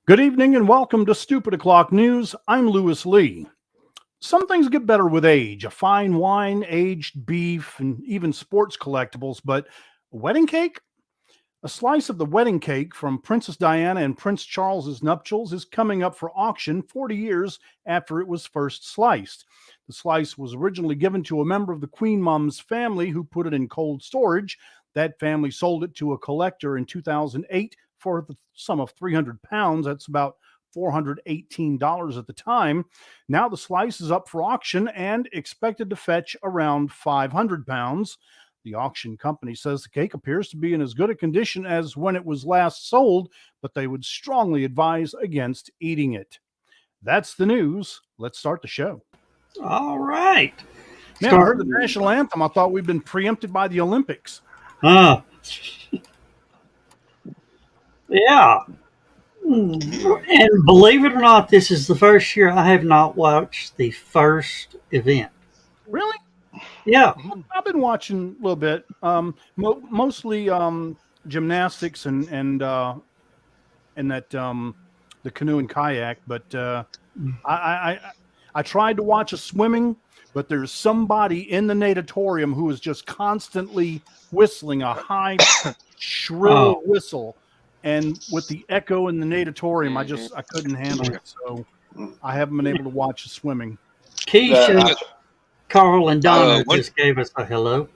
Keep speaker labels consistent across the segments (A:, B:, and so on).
A: Good evening and welcome to Stupid O'Clock News. I'm Lewis Lee. Some things get better with age, a fine wine, aged beef, and even sports collectibles, but a wedding cake? A slice of the wedding cake from Princess Diana and Prince Charles's nuptials is coming up for auction 40 years after it was first sliced. The slice was originally given to a member of the Queen Mom's family who put it in cold storage. That family sold it to a collector in 2008 for the sum of £300. That's about $418 at the time. Now the slice is up for auction and expected to fetch around £500. The auction company says the cake appears to be in as good a condition as when it was last sold, but they would strongly advise against eating it. That's the news. Let's start the show.
B: All right.
A: Man, I heard the national anthem. I thought we'd been preempted by the Olympics.
B: Yeah. And believe it or not, this is the first year I have not watched the first event.
A: Really?
B: Yeah.
A: I've been watching a little bit, mostly gymnastics and that the canoe and kayak. But I tried to watch a swimming, but there's somebody in the natatorium who is just constantly whistling a high, shrill whistle. And with the echo in the natatorium, I couldn't handle it. So I haven't been able to watch the swimming.
B: Keisha, Carl, and Donna just gave us a hello.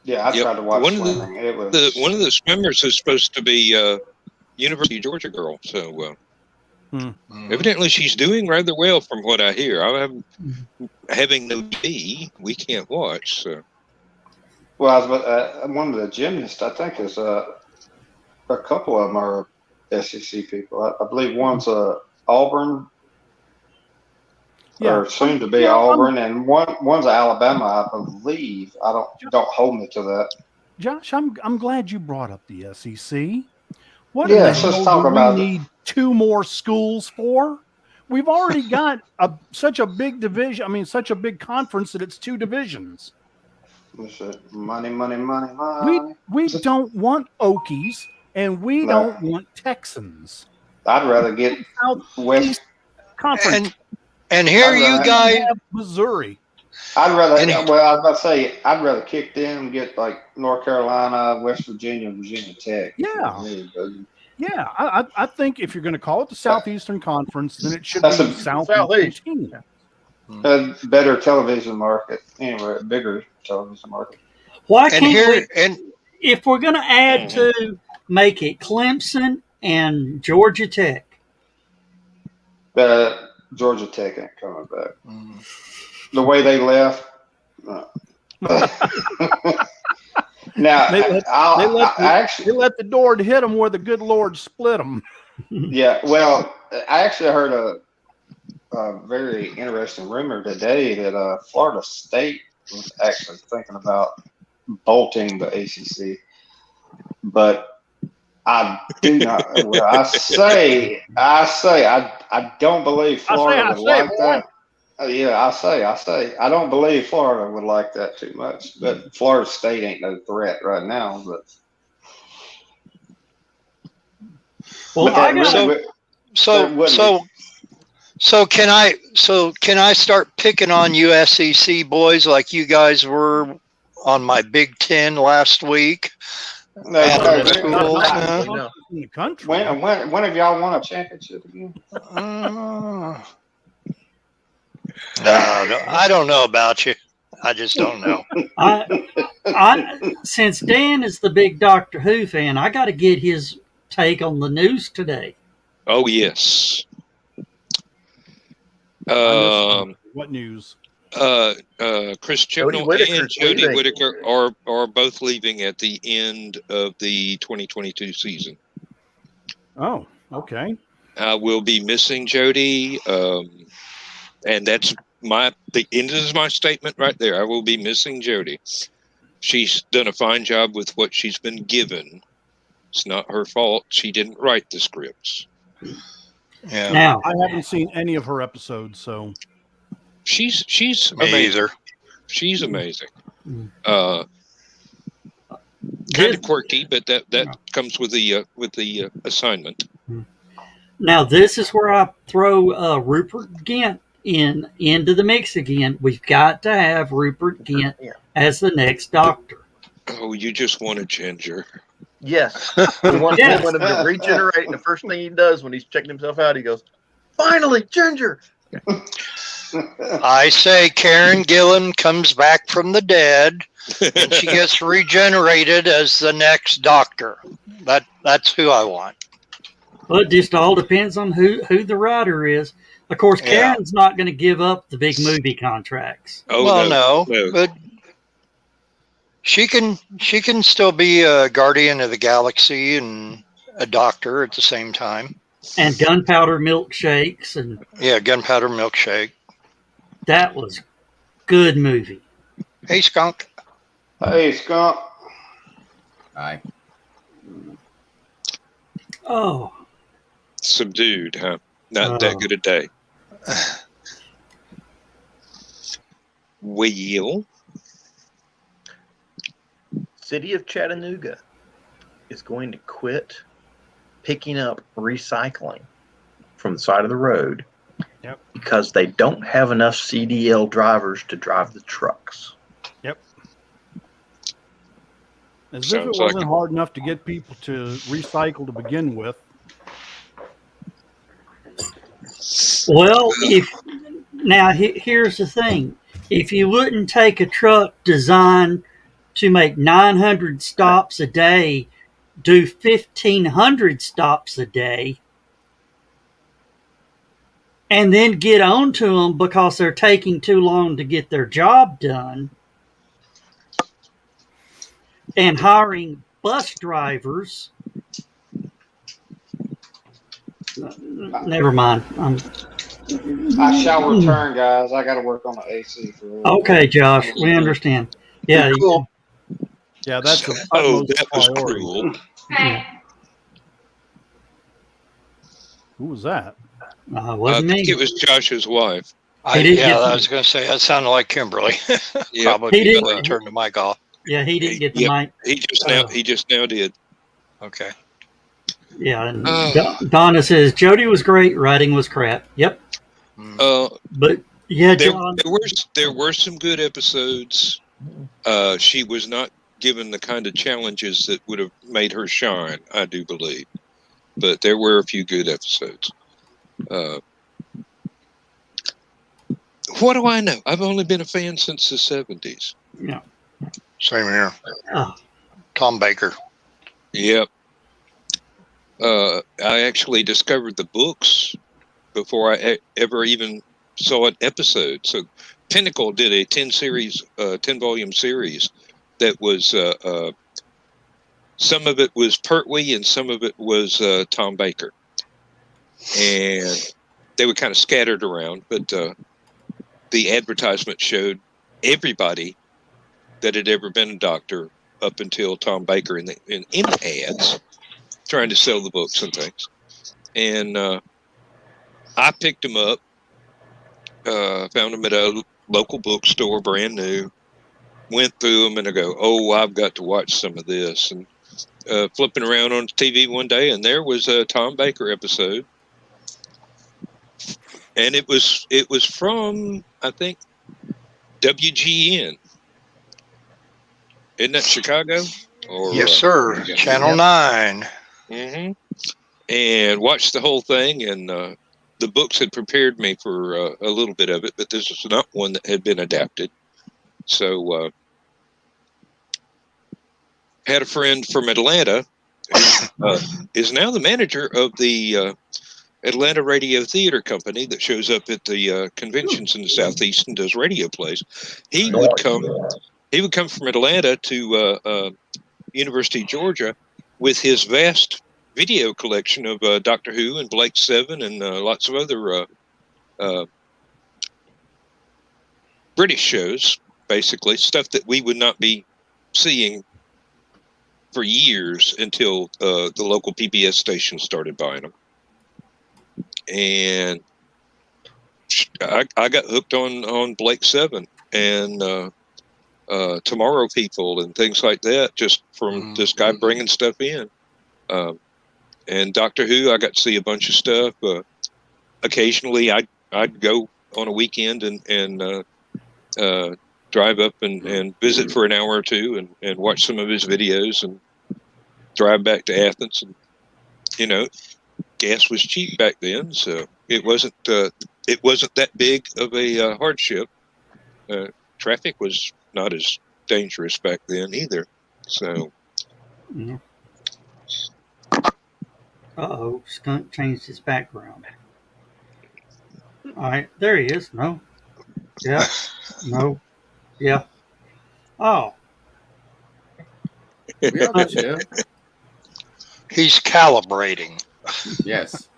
C: Yeah, I tried to watch swimming.
D: One of the swimmers is supposed to be University of Georgia girl. So evidently she's doing rather well from what I hear. I'm having no D. We can't watch. So.
C: Well, one of the gymnasts, I think, is a couple of them are SEC people. I believe one's Auburn, or soon to be Auburn, and one's Alabama, I believe. Don't hold me to that.
A: Josh, I'm glad you brought up the SEC. What
C: let's talk about
A: we need two more schools for? We've already got such a big division. I mean, such a big conference that it's two divisions.
C: Money, money, money, money.
A: We don't want Okies. And we don't want Texans.
C: I'd rather get West
A: Conference.
E: And here you guys,
A: Missouri.
C: I'd rather. I was about to say I'd rather kick them and get like North Carolina, West Virginia, Virginia Tech.
A: Yeah. I think if you're going to call it the Southeastern Conference, then it should be Southeast.
C: Better television market. Anyway, bigger television market.
B: Why can't if we're going to add to make it Clemson and Georgia Tech?
C: Georgia Tech ain't coming back. The way they left. Now,
A: they let the door hit them where the good Lord split them.
C: Yeah, well, I actually heard a very interesting rumor today that Florida State was actually thinking about bolting the ACC, but I do not. Well, I don't believe Florida would like that. Yeah, I say. I don't believe Florida would like that too much, but Florida State ain't no threat right now. But
E: So can I start picking on you SEC boys like you guys were on my Big Ten last week?
C: No,
E: After
C: no,
E: school,
A: In the country.
C: when have y'all won a championship again?
E: No, I don't know about you. I just don't know.
B: Since Dan is the big Doctor Who fan, I got to get his take on the news today.
D: Oh yes.
A: What news?
D: Chris Chibnall and Jodie Whittaker are both leaving at the end of the 2022 season.
A: Oh, okay.
D: I will be missing Jodie, and that's the end of my statement right there. I will be missing Jodie. She's done a fine job with what she's been given. It's not her fault. She didn't write the scripts.
E: Yeah.
B: Now,
A: I haven't seen any of her episodes, so
D: she's
E: Me
D: amazing.
E: either.
D: She's amazing. Kind of quirky, but that comes with the assignment.
B: Now, this is where I throw Rupert Gint into the mix again. We've got to have Rupert Gint as the next Doctor.
D: Oh, you just want a ginger.
F: Yes. We want him to regenerate, and the first thing he does when he's checking himself out, he goes, "Finally, ginger!"
E: I say Karen Gillan comes back from the dead, and she gets regenerated as the next Doctor. That's who I want.
B: Well, it just all depends on who the writer is. Of course, Karen's not going to give up the big movie contracts.
D: Oh,
E: well,
D: no,
E: but she can still be a guardian of the galaxy and a doctor at the same time.
B: And gunpowder milkshakes and
E: gunpowder milkshake.
B: That was good movie.
E: Hey, Skunk.
C: Hey, Skunk.
G: Hi.
B: Oh.
D: Subdued, huh? Not that good a day. Well,
F: City of Chattanooga is going to quit picking up recycling from the side of the road because they don't have enough CDL drivers to drive the trucks.
A: Yep. As if it wasn't hard enough to get people to recycle to begin with.
B: Well, here's the thing. If you wouldn't take a truck designed to make 900 stops a day, do 1,500 stops a day, and then get onto them because they're taking too long to get their job done, and hiring bus drivers. Never mind.
C: I shall return, guys. I got to work on the AC for a little
B: Okay,
C: bit.
B: Josh, we understand. Yeah,
F: Cool.
A: Yeah, that's
D: that was cruel.
A: Who was that?
B: Wasn't
D: I think
B: me.
D: it was Josh's wife.
E: I was going to say that sounded like Kimberly.
D: Yeah,
E: Probably
B: He didn't-
E: turn the mic off.
B: Yeah, he didn't get the mic.
D: He just now did.
E: Okay.
B: Yeah, and Donna says Jodie was great, writing was crap. Yep. But yeah, John.
D: There were some good episodes. She was not given the kind of challenges that would have made her shine, I do believe. But there were a few good episodes. What do I know? I've only been a fan since the 70s.
B: Yeah.
E: Same here.
B: Oh.
E: Tom Baker.
D: Yep. I actually discovered the books before I ever even saw an episode. So Pinnacle did a 10-volume series that was some of it was Pertwee and some of it was Tom Baker. And they were kind of scattered around, but the advertisement showed everybody that had ever been a doctor up until Tom Baker in the ads, trying to sell the books and things. And I picked them up, found them at a local bookstore, brand new, went through them, and I go, oh, I've got to watch some of this. And flipping around on TV one day, and there was a Tom Baker episode. and it was from, I think, WGN. Isn't that Chicago? Or,
E: Yes, sir. Channel
F: Yep.
E: 9.
D: Mm-hmm. And watched the whole thing, and the books had prepared me for a little bit of it, but this was not one that had been adapted. So had a friend from Atlanta who is now the manager of the Atlanta Radio Theater Company that shows up at the conventions in the Southeast and does radio plays. He would come from Atlanta to University of Georgia with his vast video collection of Doctor Who and Blake Seven and lots of other British shows, basically stuff that we would not be seeing for years until the local PBS station started buying them. And I got hooked on Blake Seven and Tomorrow People and things like that, just from this guy bringing stuff in. And Doctor Who, I got to see a bunch of stuff. Occasionally, I'd go on a weekend and drive up and visit for an hour or two and watch some of his videos and drive back to Athens. And, you know, gas was cheap back then, so it wasn't that big of a hardship. Traffic was not as dangerous back then either. So.
B: Yeah. Uh-oh, Skunk changed his background. All right, there he is. No. Yeah. No. Yeah. Oh.
G: We all got you.
E: He's calibrating.
G: Yes.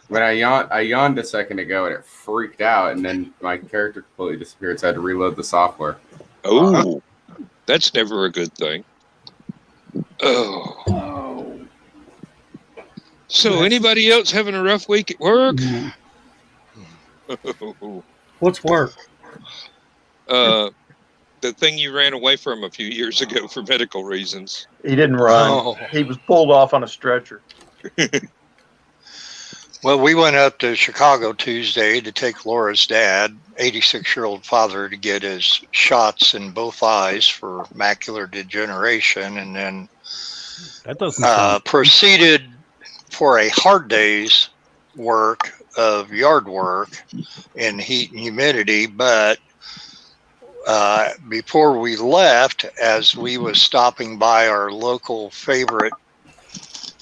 G: When I yawned a second ago and it freaked out, and then my character completely disappeared, so I had to reload the software.
D: Oh, that's never a good thing. Oh. So, anybody else having a rough week at work?
B: What's work?
D: The thing you ran away from a few years ago for medical reasons.
F: He didn't run.
E: Oh.
F: He was pulled off on a stretcher.
E: Well, we went up to Chicago Tuesday to take Laura's dad, 86-year-old father, to get his shots in both eyes for macular degeneration, and then
A: That doesn't
E: proceeded for a hard day's work of yard work in heat and humidity. But before we left, as we was stopping by our local favorite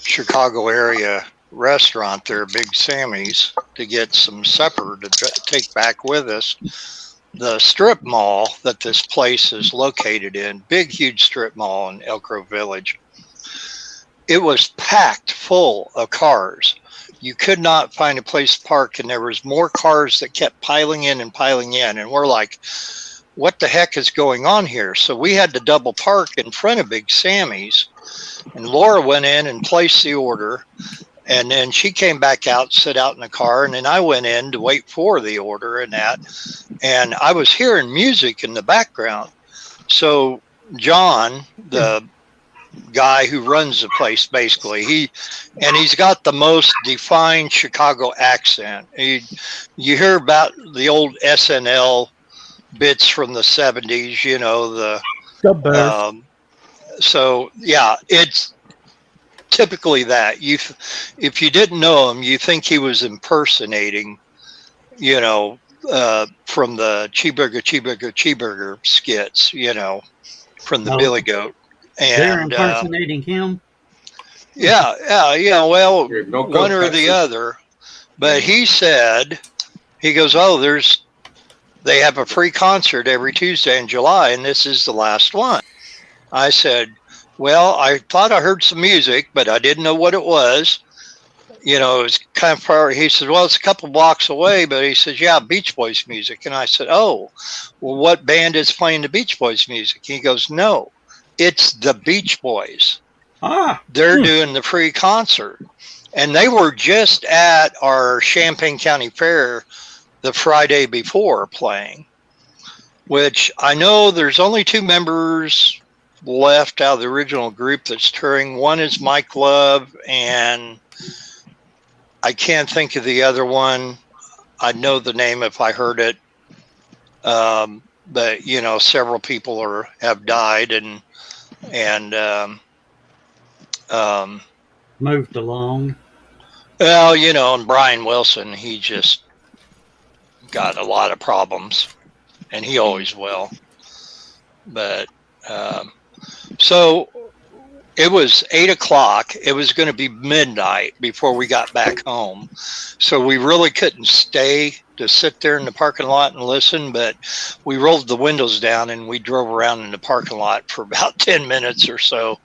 E: Chicago area restaurant there, Big Sammy's, to get some supper to take back with us, the strip mall that this place is located in, big, huge strip mall in Elk Grove Village, it was packed full of cars. You could not find a place to park, and there was more cars that kept piling in. And we're like, what the heck is going on here? So we had to double park in front of Big Sammy's, and Laura went in and placed the order. And then she came back out, sit out in the car, and then I went in to wait for the order and that. And I was hearing music in the background. So John, the guy who runs the place, basically, he's got the most defined Chicago accent. You hear about the old SNL bits from the 70s, you know, so yeah, it's typically that if you didn't know him, you think he was impersonating, you know, from the Cheeseburger skits, you know, from the Billy Goat. And
B: they're impersonating him.
E: Yeah. Well, one or the other. But he said, he goes, they have a free concert every Tuesday in July, and this is the last one. I said, well, I thought I heard some music, but I didn't know what it was. You know, it was kind of far. He said, well, it's a couple blocks away, but he says, yeah, Beach Boys music. And I said, oh, well, what band is playing the Beach Boys music? He goes, no, it's the Beach Boys. They're doing the free concert. And they were just at our Champaign County Fair the Friday before playing, which I know there's only 2 members left out of the original group that's touring. One is Mike Love, and I can't think of the other one. I'd know the name if I heard it. But you know, several people have died and
B: Moved along.
E: well, you know, and Brian Wilson, he just got a lot of problems, and he always will. But so it was 8 o'clock. It was going to be midnight before we got back home. So we really couldn't stay to sit there in the parking lot and listen, but we rolled the windows down and we drove around in the parking lot for about 10 minutes or so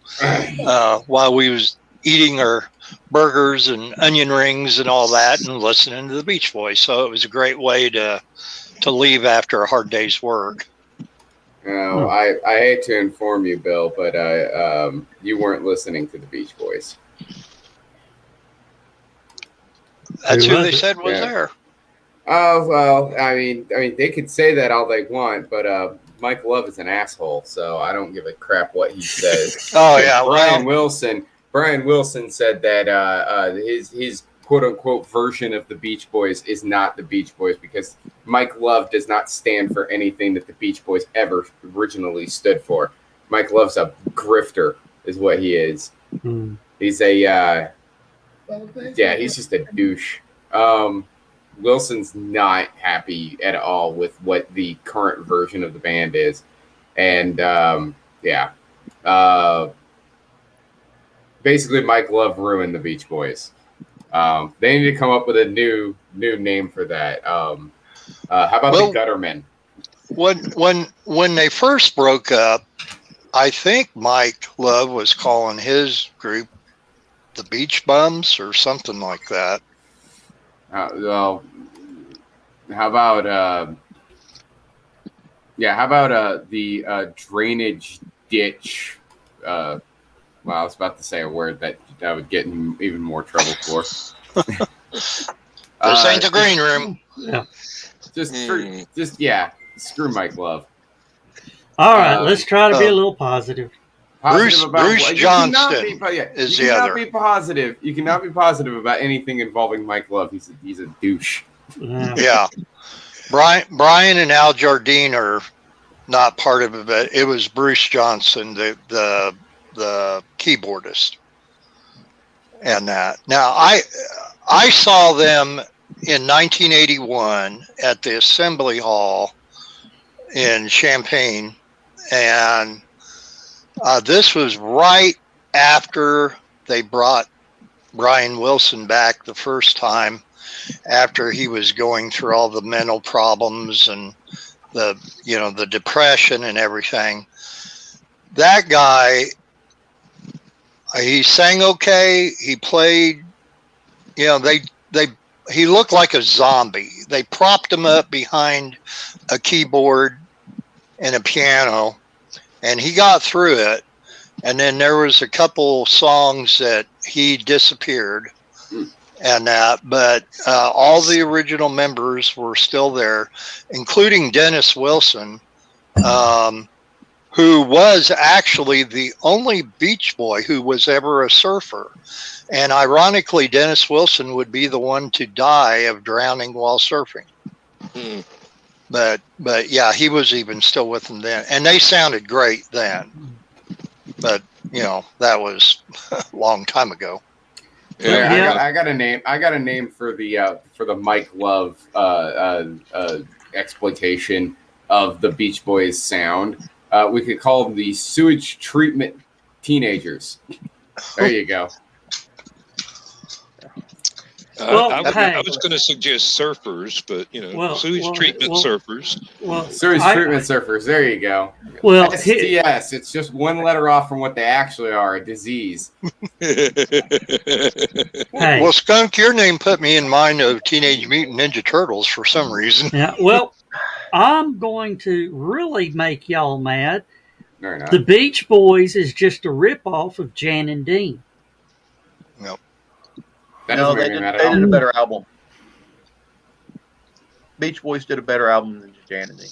E: while we was eating our burgers and onion rings and all that and listening to the Beach Boys. So it was a great way to leave after a hard day's work.
G: No, I hate to inform you, Bill, but you weren't listening to the Beach Boys.
E: That's who they said was there.
G: Oh, well, I mean, they could say that all they want, but Mike Love is an asshole, so I don't give a crap what he says.
E: Oh yeah,
G: Brian Wilson said that his quote unquote version of the Beach Boys is not the Beach Boys because Mike Love does not stand for anything that the Beach Boys ever originally stood for. Mike Love's a grifter, is what he is. He's a he's just a douche. Wilson's not happy at all with what the current version of the band is. And, basically Mike Love ruined the Beach Boys. They need to come up with a new name for that. How about the Guttermen?
E: When they first broke up, I think Mike Love was calling his group the Beach Bums or something like that.
G: Well, how about the drainage ditch? Well, I was about to say a word that I would get in even more trouble for.
E: This ain't the green room.
B: Yeah.
G: Screw Mike Love.
B: All right, let's try to be a little positive.
E: Bruce Johnston is the other.
G: You cannot be positive about anything involving Mike Love. He's a douche.
E: Yeah. Brian and Al Jardine are not part of it, but it was Bruce Johnston, the keyboardist, and that. Now I saw them in 1981 at the Assembly Hall in Champaign, and this was right after they brought Brian Wilson back the first time, after he was going through all the mental problems and the depression and everything. That guy, he sang okay. He played, he looked like a zombie. They propped him up behind a keyboard and a piano, and he got through it. And then there was a couple songs that he disappeared and that, but all the original members were still there, including Dennis Wilson, who was actually the only Beach Boy who was ever a surfer. And ironically, Dennis Wilson would be the one to die of drowning while surfing. But yeah, he was even still with them then, and they sounded great then. But that was a long time ago.
G: Yeah. I got a name. I got a name for the Mike Love exploitation of the Beach Boys sound. We could call them the sewage treatment teenagers. There you go.
D: I was going to suggest surfers, but sewage treatment surfers.
G: Sewage treatment surfers. There you go.
B: Well,
G: STS. It's just one letter off from what they actually are, a disease.
E: Well, Skunk, your name put me in mind of Teenage Mutant Ninja Turtles for some reason.
B: Yeah. Well, I'm going to really make y'all mad.
G: No, you're not.
B: The Beach Boys is just a ripoff of Jan and Dean.
E: Nope.
F: They did a better album. Beach Boys did a better album than Jan and Dean.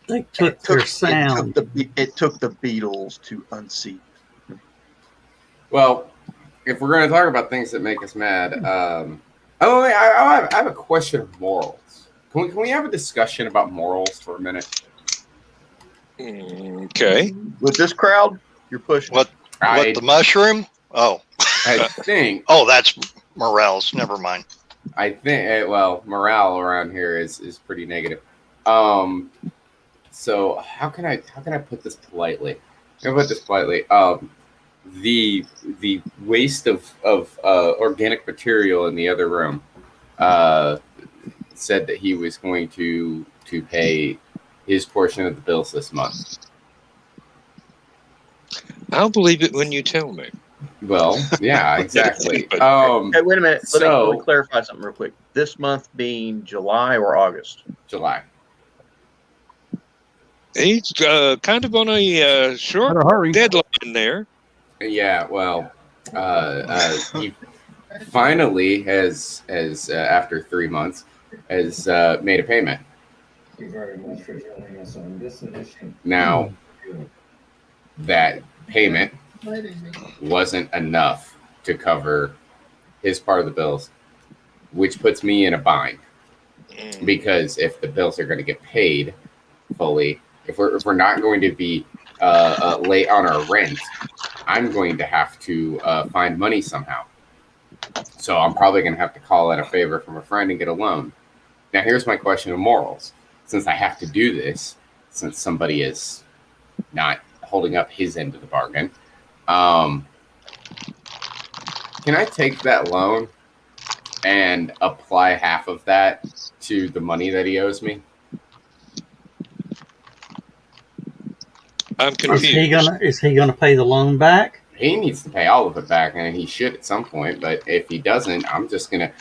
B: They took their sound.
F: It took the Beatles to unseat.
G: Well, if we're going to talk about things that make us mad, Oh, I have a question of morals. Can we have a discussion about morals for a minute?
D: Okay.
F: With this crowd, you're pushing.
E: What the mushroom? Oh,
G: I think.
E: Oh, that's morels. Never mind.
G: I think. Well, morale around here is pretty negative. So how can I put this politely? How put this politely? The waste of organic material in the other room said that he was going to pay his portion of the bills this month.
D: I'll believe it when you tell me.
G: Well, yeah, exactly.
F: Hey, wait a minute. Let me clarify something real quick. This month being July or August?
G: July.
D: He's kind of on a short deadline there.
G: Yeah, well, he finally has after 3 months, has made a payment.
H: Thank you very much for joining us on this edition.
G: Now, that payment wasn't enough to cover his part of the bills, which puts me in a bind. Because if the bills are going to get paid fully, if we're not going to be late on our rent, I'm going to have to find money somehow. So I'm probably going to have to call in a favor from a friend and get a loan. Now, here's my question of morals. Since I have to do this, since somebody is not holding up his end of the bargain, can I take that loan and apply half of that to the money that he owes me?
D: I'm confused.
B: Is he gonna pay the loan back?
G: He needs to pay all of it back, and he should at some point. But if he doesn't, I'm just gonna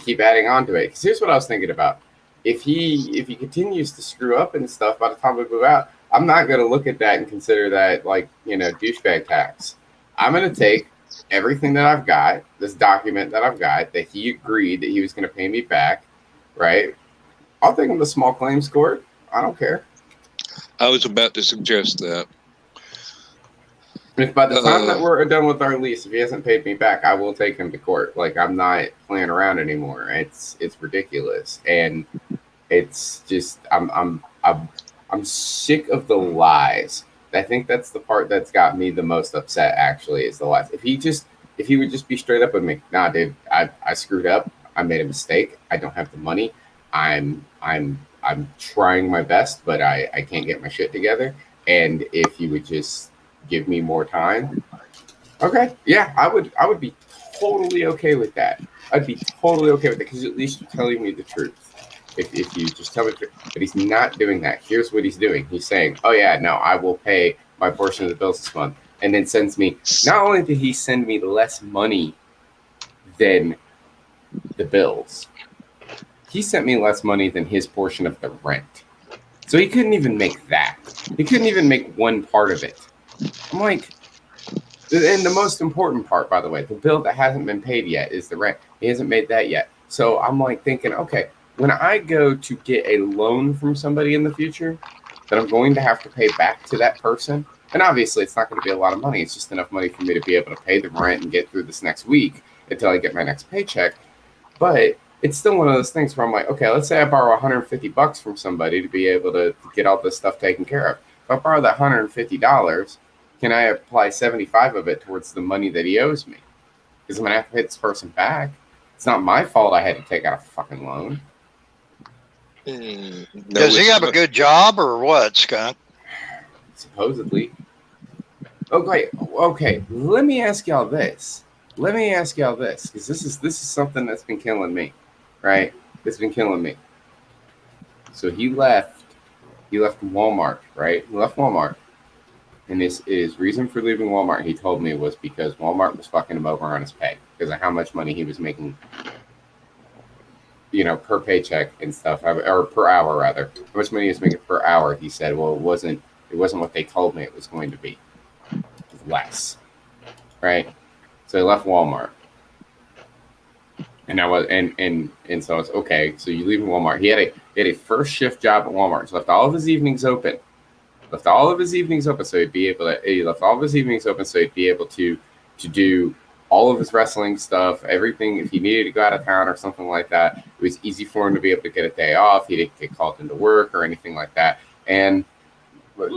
G: keep adding on to it. Because here's what I was thinking about: if he continues to screw up and stuff, by the time we move out, I'm not gonna look at that and consider that like douchebag tax. I'm gonna take everything that I've got, this document that I've got that he agreed that he was gonna pay me back, right? I'll take him to small claims court. I don't care.
D: I was about to suggest that.
G: If by the time that we're done with our lease, if he hasn't paid me back, I will take him to court. Like, I'm not playing around anymore. It's ridiculous, and it's just I'm sick of the lies. I think that's the part that's got me the most upset. Actually, is the lies. If he would just be straight up with me, nah, dude, I screwed up. I made a mistake. I don't have the money. I'm trying my best, but I can't get my shit together. And if you would just give me more time, okay, yeah, I would be totally okay with that. I'd be totally okay with it because at least you're telling me the truth. If you just tell me the truth. But he's not doing that. Here's what he's doing. He's saying, oh yeah, no, I will pay my portion of the bills this month. And then sends me, not only did he send me less money than the bills, he sent me less money than his portion of the rent. So he couldn't even make that. He couldn't even make one part of it. I'm like, and the most important part, by the way, the bill that hasn't been paid yet is the rent. He hasn't made that yet. So I'm like thinking, okay, when I go to get a loan from somebody in the future that I'm going to have to pay back to that person, and obviously it's not going to be a lot of money. It's just enough money for me to be able to pay the rent and get through this next week until I get my next paycheck. But it's still one of those things where I'm like, okay, let's say I borrow $150 from somebody to be able to get all this stuff taken care of. If I borrow that $150, can I apply 75 of it towards the money that he owes me? Because I'm going to have to pay this person back. It's not my fault I had to take out a fucking loan.
E: Does he have a good job or what, Skunk?
G: Supposedly. Okay. Let me ask y'all this. Because this is something that's been killing me, right? It's been killing me. So he left Walmart, right? He left Walmart. And his reason for leaving Walmart, he told me, was because Walmart was fucking him over on his pay because of how much money he was making, per paycheck and stuff, or per hour rather. How much money he was making per hour? He said, well, it wasn't what they told me it was going to be. It was less, right? So he left Walmart, and so it's okay. So you leave Walmart. He had a first shift job at Walmart. So left all of his evenings open. So he'd be able to. He left all of his evenings open so he'd be able to do all of his wrestling stuff, everything. If he needed to go out of town or something like that, it was easy for him to be able to get a day off. He didn't get called into work or anything like that. And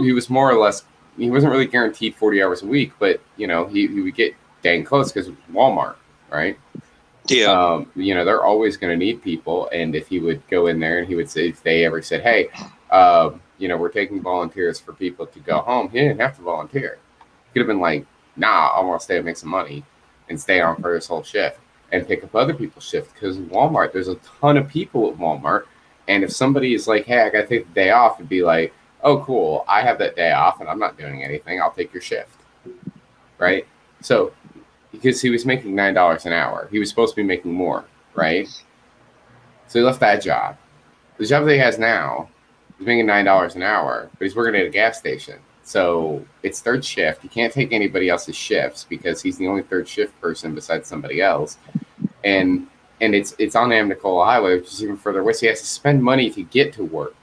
G: he was more or less, he wasn't really guaranteed 40 hours a week, but, you know, he would get dang close because Walmart, right?
D: Yeah.
G: You know, they're always going to need people. And if he would go in there and he would say, if they ever said, hey, you know, we're taking volunteers for people to go home, he didn't have to volunteer. He could have been like, nah, I want to stay and make some money and stay on for this whole shift and pick up other people's shift. Because Walmart, there's a ton of people at Walmart. And if somebody is like, hey, I got to take the day off, it'd be like, oh, cool, I have that day off and I'm not doing anything. I'll take your shift. Right? So, because he was making $9 an hour. He was supposed to be making more, right? So he left that job. The job that he has now, he's making $9 an hour, but he's working at a gas station. So it's third shift. He can't take anybody else's shifts because he's the only third shift person besides somebody else. And it's on Amnicola Highway, which is even further away. So he has to spend money to get to work.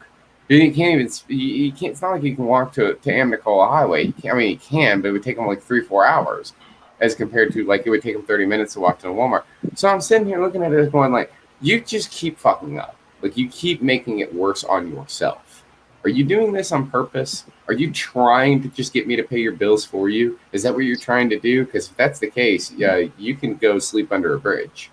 G: He can't even. He can't. It's not like he can walk to Amnicola Highway. He can, but it would take him like 3-4 hours, as compared to like it would take him 30 minutes to walk to a Walmart. So I'm sitting here looking at it, going like, you just keep fucking up. Like you keep making it worse on yourself. Are you doing this on purpose? Are you trying to just get me to pay your bills for you? Is that what you're trying to do? Because if that's the case, yeah, you can go sleep under a bridge.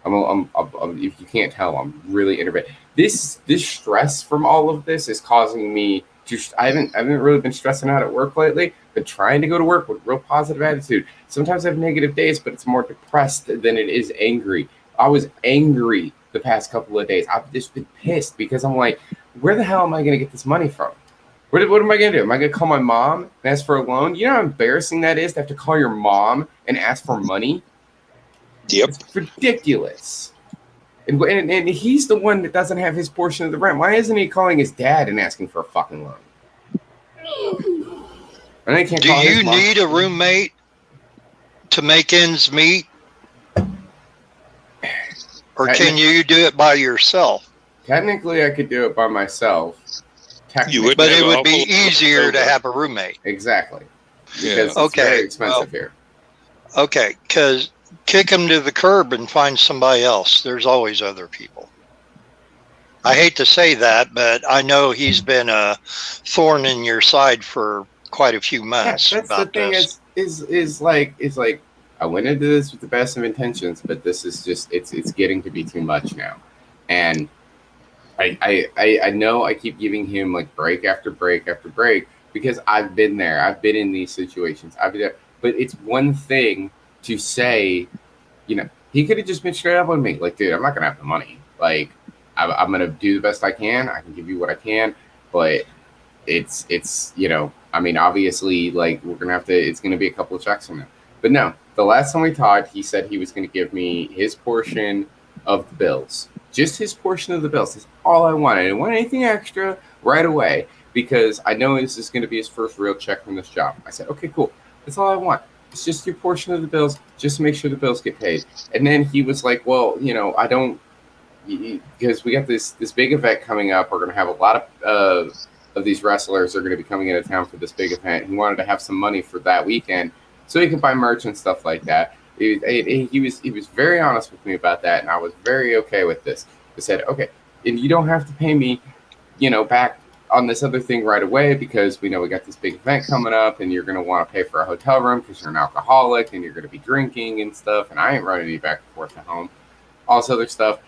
G: If you can't tell, I'm really innovative. This stress from all of this is causing me to. I haven't really been stressing out at work lately, but trying to go to work with real positive attitude. Sometimes I have negative days, but it's more depressed than it is angry. I was angry the past couple of days. I've just been pissed because I'm like, where the hell am I going to get this money from? What am I going to do? Am I going to call my mom and ask for a loan? You know how embarrassing that is to have to call your mom and ask for money?
D: Yep.
G: It's ridiculous. And he's the one that doesn't have his portion of the rent. Why isn't he calling his dad and asking for a fucking loan? And can't
E: Do you need a roommate to make ends meet? Or can you do it by yourself?
G: Technically, I could do it by myself.
E: But it would be easier to have a roommate.
G: Exactly. Because it's very expensive here.
E: Okay, because kick him to the curb and find somebody else. There's always other people. I hate to say that, but I know he's been a thorn in your side for quite a few months.
G: Yeah, that's the thing is like I went into this with the best of intentions, but this is just it's getting to be too much now. And I know I keep giving him like break after break after break because I've been there. I've been in these situations. I've been there. But it's one thing to say, you know, he could have just been straight up with me. Like, dude, I'm not going to have the money. Like, I'm going to do the best I can. I can give you what I can. But it's you know, I mean, obviously, like, we're going to have to, it's going to be a couple of checks from him. But no, the last time we talked, he said he was going to give me his portion of the bills. Just his portion of the bills. That's all I wanted. I didn't want anything extra right away because I know this is going to be his first real check from this job. I said, okay, cool. That's all I want. It's just your portion of the bills. Just make sure the bills get paid. And then he was like, well, you know, I don't, because we got this big event coming up. We're going to have a lot of these wrestlers are going to be coming into town for this big event. He wanted to have some money for that weekend so he could buy merch and stuff like that. He was very honest with me about that, and I was very okay with this. I said, okay, and you don't have to pay me, you know, back on this other thing right away because we know we got this big event coming up, and you're going to want to pay for a hotel room because you're an alcoholic and you're going to be drinking and stuff, and I ain't running you back and forth to home, all this other stuff.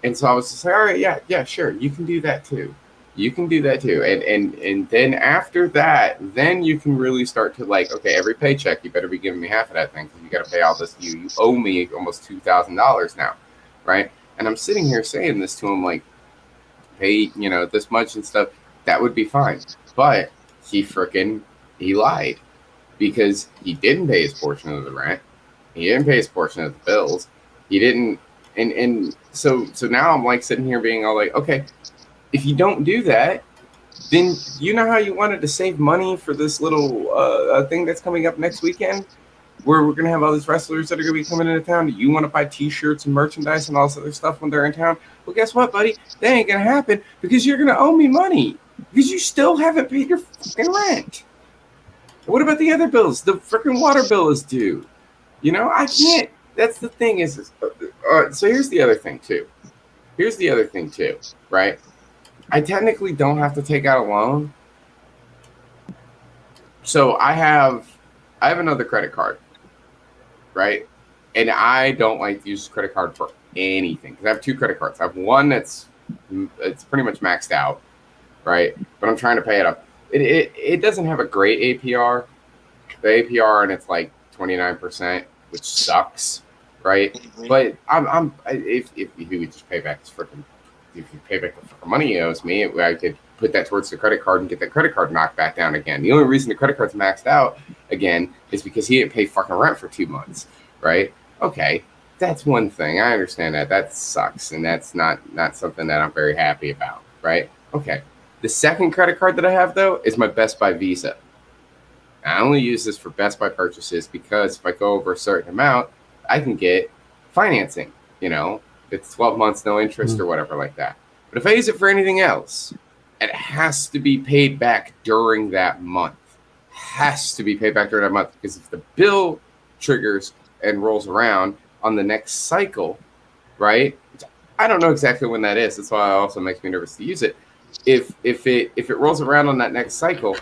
G: And so I was just like, all right, yeah, sure, you can do that too. You can do that too. And then after that, then you can really start to like, okay, every paycheck, you better be giving me half of that thing because you got to pay all this. You owe me almost $2,000 now, right? And I'm sitting here saying this to him like, pay, you know, this much and stuff. That would be fine. But he lied because he didn't pay his portion of the rent. He didn't pay his portion of the bills. He didn't. And so now I'm like sitting here being all like, okay, if you don't do that, then you know how you wanted to save money for this little thing that's coming up next weekend where we're going to have all these wrestlers that are going to be coming into town. Do you want to buy T-shirts and merchandise and all this other stuff when they're in town? Well, guess what, buddy? That ain't going to happen because you're going to owe me money because you still haven't paid your fucking rent. What about the other bills? The freaking water bill is due. You know, I can't. That's the thing is so here's the other thing too. Right? I technically don't have to take out a loan. So I have another credit card, right? And I don't like to use credit card for anything because I have two credit cards. I have one it's pretty much maxed out, right? But I'm trying to pay it up. It doesn't have a great APR. The APR and it's like 29%, which sucks, right?
D: Mm-hmm.
G: But if he would just pay back his freaking, if you pay back the freaking money he owes me, I could put that towards the credit card and get that credit card knocked back down again. The only reason the credit card's maxed out again is because he didn't pay fucking rent for 2 months, right? Okay, that's one thing. I understand that. That sucks, and that's not something that I'm very happy about, right? Okay. The second credit card that I have, though, is my Best Buy Visa. I only use this for Best Buy purchases because if I go over a certain amount, I can get financing. You know, it's 12 months, no interest or whatever like that. But if I use it for anything else, it has to be paid back during that month. Has to be paid back during that month because if the bill triggers and rolls around on the next cycle, right? I don't know exactly when that is. That's why it also makes me nervous to use it. If it rolls around on that next cycle,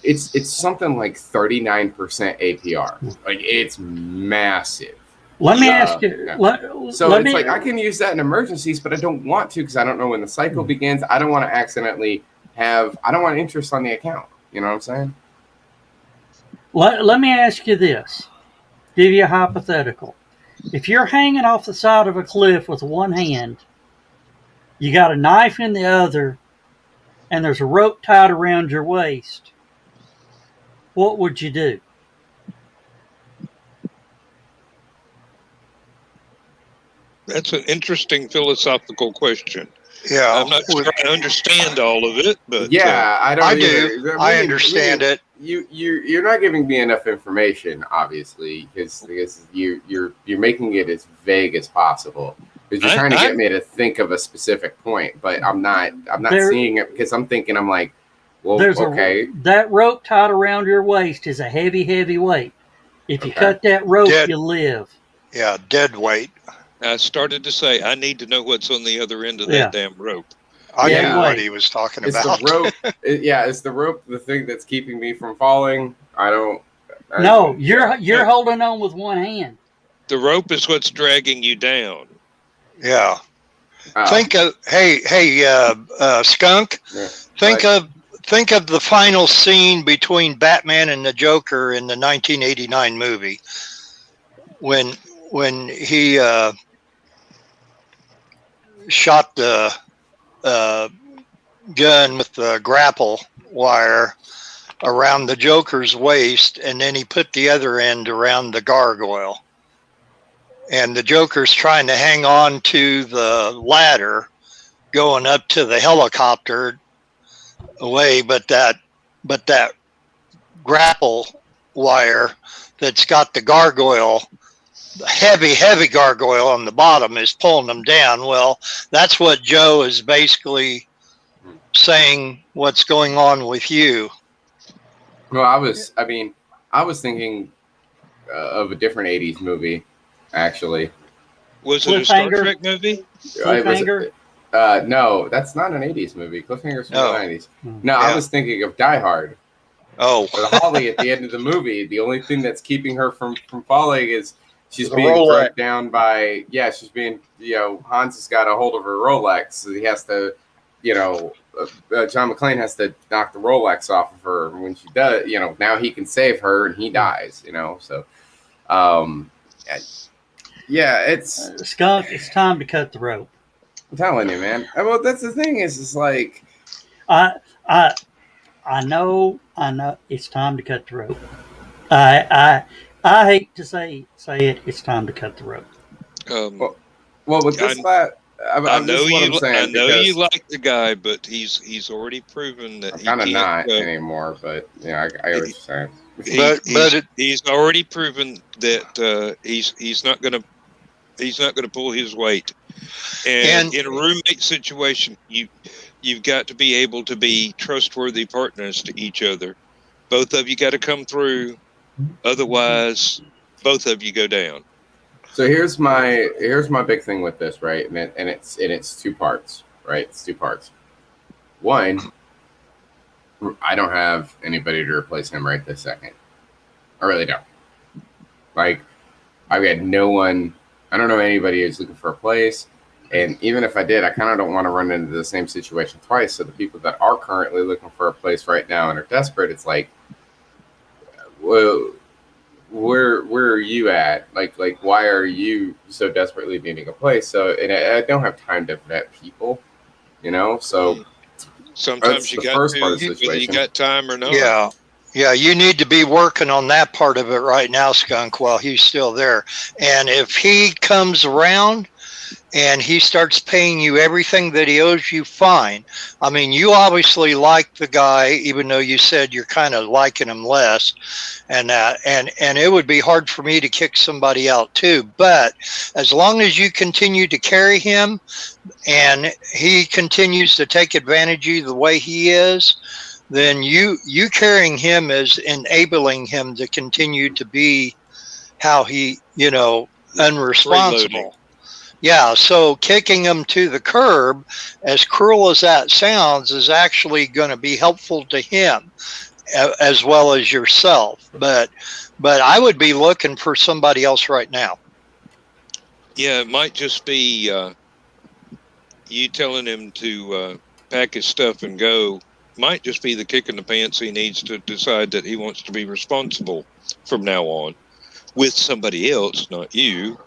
G: it's something like 39% APR. Like it's massive.
B: Let me ask you.
G: Yeah. So it's like I can use that in emergencies, but I don't want to because I don't know when the cycle begins. I don't want to accidentally I don't want interest on the account. You know what I'm saying?
B: Let me ask you this. Give you a hypothetical. If you're hanging off the side of a cliff with one hand, you got a knife in the other, and there's a rope tied around your waist, what would you do?
D: That's an interesting philosophical question.
E: Yeah,
D: I'm not sure I understand all of it, but
G: yeah, I don't.
E: I do. I understand it.
G: You're not giving me enough information, obviously, because you're making it as vague as possible. Because you're trying to get me to think of a specific point, but I'm not seeing it because I'm thinking I'm like, well, okay.
B: That rope tied around your waist is a heavy weight. If you cut that rope, you live.
E: Yeah, dead weight.
D: I started to say, I need to know what's on the other end of that damn rope.
E: I knew what he was talking about.
G: The rope. Is the rope the thing that's keeping me from falling?
B: No, you're holding on with one hand.
D: The rope is what's dragging you down.
E: Yeah. Think of Skunk. Yeah. Think of the final scene between Batman and the Joker in the 1989 movie when he shot the gun with the grapple wire around the Joker's waist, and then he put the other end around the gargoyle. And the Joker's trying to hang on to the ladder going up to the helicopter away, but that grapple wire that's got the gargoyle, the heavy gargoyle on the bottom, is pulling them down. Well, that's what Joe is basically saying, what's going on with you.
G: Well, I was thinking of a different 80s movie, actually.
D: Was it a Star Trek movie?
B: Cliffhanger?
G: No, that's not an 80s movie. Cliffhanger's from the 90s. No, I was thinking of Die Hard.
E: Oh.
G: With Holly at the end of the movie, the only thing that's keeping her from falling is she's being dragged down by, she's being, Hans has got a hold of her Rolex. So he has to, John McClane has to knock the Rolex off of her. And when she does, now he can save her and he dies, so, it's.
B: Skunk, it's time to cut the rope.
G: I'm telling you, man. Well, that's the thing is like.
B: I know it's time to cut the rope. I hate to say it. It's time to cut the rope.
G: Well, with this
D: I know you like the guy, but he's already proven that he
G: kind of not
D: go.
G: Anymore. But I get what you're saying.
D: He's already proven that he's not going to pull his weight. And in a roommate situation, you've got to be able to be trustworthy partners to each other. Both of you got to come through. Otherwise, both of you go down.
G: So here's my big thing with this, right? And it's two parts, right? It's two parts. One, I don't have anybody to replace him right this second. I really don't. Like, I've got no one. I don't know anybody who's looking for a place. And even if I did, I kind of don't want to run into the same situation twice. So the people that are currently looking for a place right now and are desperate, it's like, well, where are you at? Like why are you so desperately needing a place? So, and I don't have time to vet people, you know. So
D: sometimes you got to, whether you got time or not.
E: Yeah, you need to be working on that part of it right now, Skunk, while he's still there. And if he comes around and he starts paying you everything that he owes you, fine. I mean, you obviously like the guy, even though you said you're kind of liking him less, and it would be hard for me to kick somebody out too. But as long as you continue to carry him and he continues to take advantage of you the way he is, then you carrying him is enabling him to continue to be how he, unresponsible. Yeah, so kicking him to the curb, as cruel as that sounds, is actually going to be helpful to him as well as yourself. But I would be looking for somebody else right now.
D: Yeah, it might just be you telling him to pack his stuff and go. Might just be the kick in the pants he needs to decide that he wants to be responsible from now on with somebody else, not you.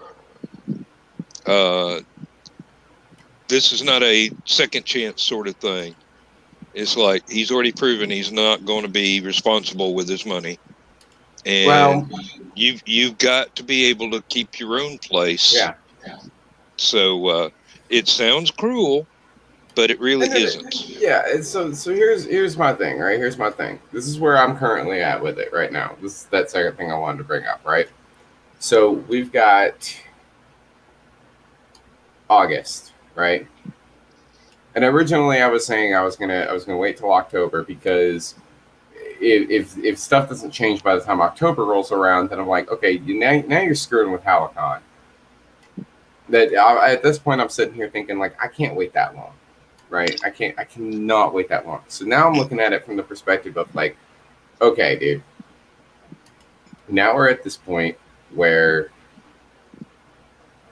D: This is not a second chance sort of thing. It's like he's already proven he's not going to be responsible with his money, and you've got to be able to keep your own place.
G: Yeah.
D: So it sounds cruel, but it really isn't.
G: Yeah. And so here's my thing, right? Here's my thing. This is where I'm currently at with it right now. This is that second thing I wanted to bring up, right? So we've got August, right? And originally I was saying I was gonna wait till October, because if stuff doesn't change by the time October rolls around, then I'm like, okay, now you're screwing with HallowCon. At this point I'm sitting here thinking, like, I can't wait that long, right? I cannot wait that long. So now I'm looking at it from the perspective of like, okay, dude, now we're at this point where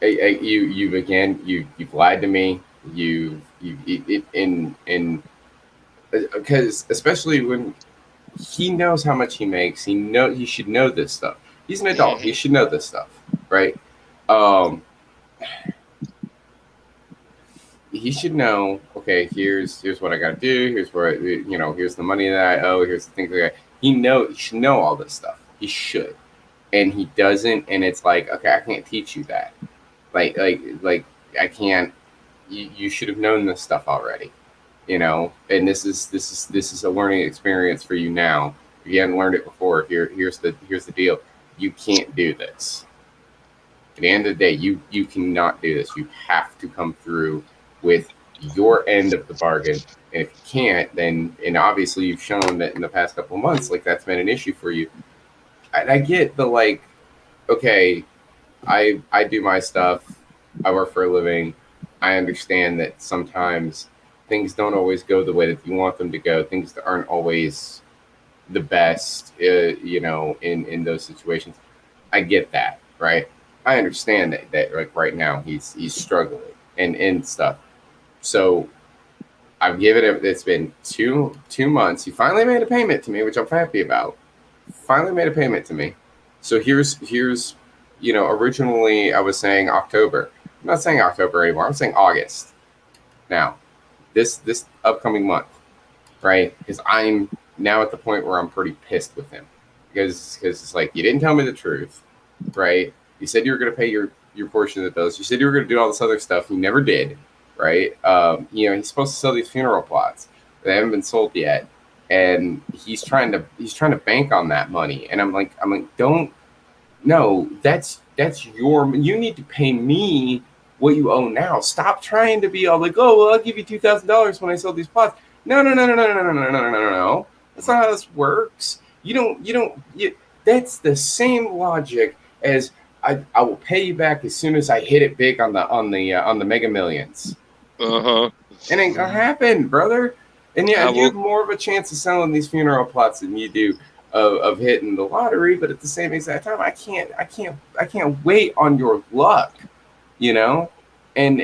G: you've lied to me. Because especially when he knows how much he makes, he should know this stuff. He's an adult. He should know this stuff, right? He should know. Okay, here's what I got to do. Here's where here's the money that I owe. Here's the things that he should know all this stuff. He should, and he doesn't. And it's like, okay, I can't teach you that. Like I can't. You should have known this stuff already, And this is a learning experience for you now. If you hadn't learned it before, here's the deal. You can't do this. At the end of the day, you cannot do this. You have to come through with your end of the bargain. And if you can't, then, and obviously you've shown that in the past couple of months, like, that's been an issue for you. I get the, like, okay, I do my stuff. I work for a living. I understand that sometimes things don't always go the way that you want them to go. Things that aren't always the best, in those situations. I get that, right? I understand that like right now he's struggling and stuff. So I've given it. It's been two months. He finally made a payment to me, which I'm happy about. Finally made a payment to me. So here's originally I was saying October. I'm not saying October anymore. I'm saying August. Now, this upcoming month, right? Because I'm now at the point where I'm pretty pissed with him, because it's like, you didn't tell me the truth, right? You said you were going to pay your portion of the bills. You said you were going to do all this other stuff. You never did, right? He's supposed to sell these funeral plots. They haven't been sold yet, and he's trying to bank on that money. And I'm like, don't. No, that's you need to pay me what you owe now. Stop trying to be all like, oh, well, I'll give you $2,000 when I sell these plots. No. That's not how this works. That's the same logic as I will pay you back as soon as I hit it big on the Mega Millions.
D: Uh-huh.
G: It ain't gonna happen, brother. And yeah,
D: I
G: you have
D: will-
G: more of a chance of selling these funeral plots than you do of hitting the lottery. But at the same exact time, I can't wait on your luck, you know, and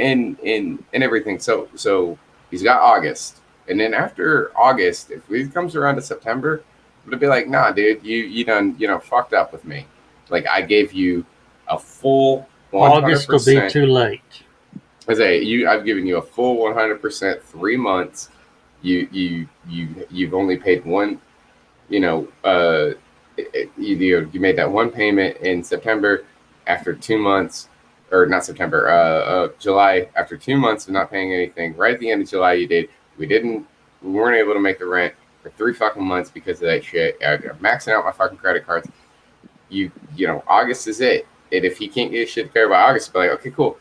G: everything. So he's got August, and then after August, if it comes around to September, I'm gonna be like, nah, dude, you done fucked up with me. Like I gave you a full 100%.
B: August will be too late.
G: I've given you a full 100%, 3 months. You've only paid one. You made that one payment in September after 2 months, or not September, July, after 2 months of not paying anything. Right at the end of July, you did. We weren't able to make the rent for 3 fucking months because of that shit. I'm maxing out my fucking credit cards. August is it. And if he can't get his shit together by August, be like, okay, cool.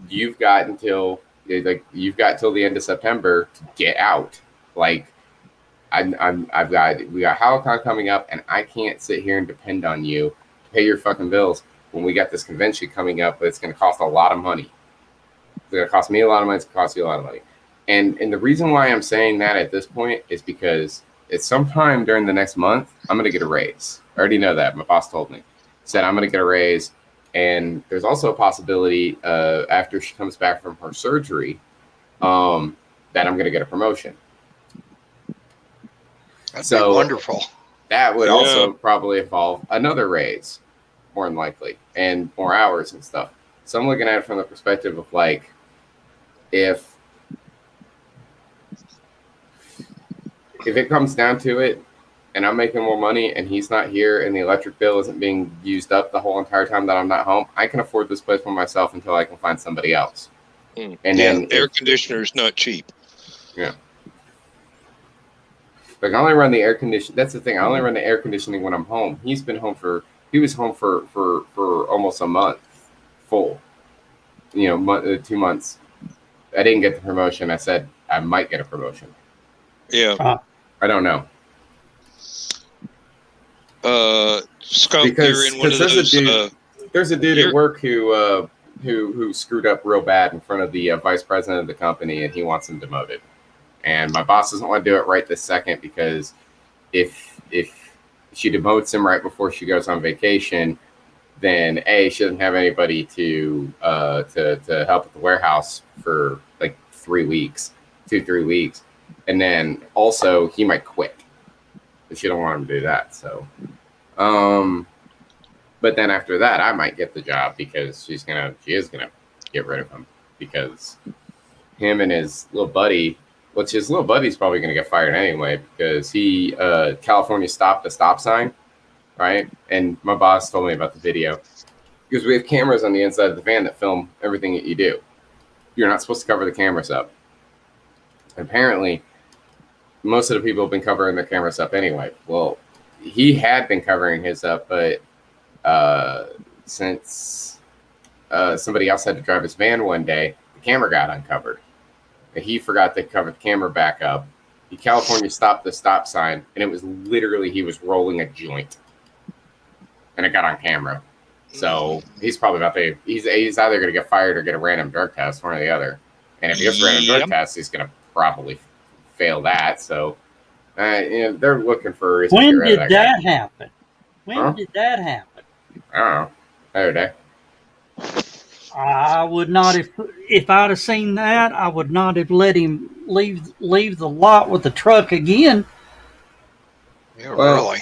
G: You've got till the end of September to get out. Like, we got HallowCon coming up, and I can't sit here and depend on you to pay your fucking bills when we got this convention coming up. But it's going to cost a lot of money. It's going to cost me a lot of money. It's going to cost you a lot of money. And the reason why I'm saying that at this point is because it's sometime during the next month I'm going to get a raise. I already know that. My boss told me. He said I'm going to get a raise. And there's also a possibility after she comes back from her surgery that I'm going to get a promotion.
E: That'd be wonderful.
G: That would also probably involve another raise, more than likely, and more hours and stuff. So I'm looking at it from the perspective of like, if it comes down to it, and I'm making more money, and he's not here, and the electric bill isn't being used up the whole entire time that I'm not home, I can afford this place for myself until I can find somebody else. And then
D: air conditioner is not cheap.
G: Yeah. Like I only run the air conditioning. That's the thing. I only run the air conditioning when I'm home. He was home for almost a month full. 2 months. I didn't get the promotion. I said I might get a promotion.
D: Yeah.
G: I don't know.
D: Skunk, you're in one of those.
G: There's a dude at work who screwed up real bad in front of the vice president of the company, and he wants him demoted. And my boss doesn't want to do it right this second because if she demotes him right before she goes on vacation, then she doesn't have anybody to help at the warehouse for like 3 weeks, 2-3 weeks, and then also he might quit. But she don't want him to do that. So, but then after that, I might get the job because she is gonna get rid of him because him and his little buddy. Which his little buddy's probably going to get fired anyway because he California stopped a stop sign, right? And my boss told me about the video because we have cameras on the inside of the van that film everything that you do. You're not supposed to cover the cameras up. Apparently, most of the people have been covering their cameras up anyway. Well, he had been covering his up, but since somebody else had to drive his van one day, the camera got uncovered. He forgot to cover the camera back up. California stopped the stop sign, and it was literally he was rolling a joint, and it got on camera. So he's probably he's either going to get fired or get a random drug test, one or the other. And if he gets a random drug test, he's going to probably fail that. So they're looking for a reason.
B: When did that happen? When did that happen?
G: I don't know. The other day.
B: I would not have, if I'd have seen that, I would not have let him leave the lot with the truck again.
E: Yeah, really.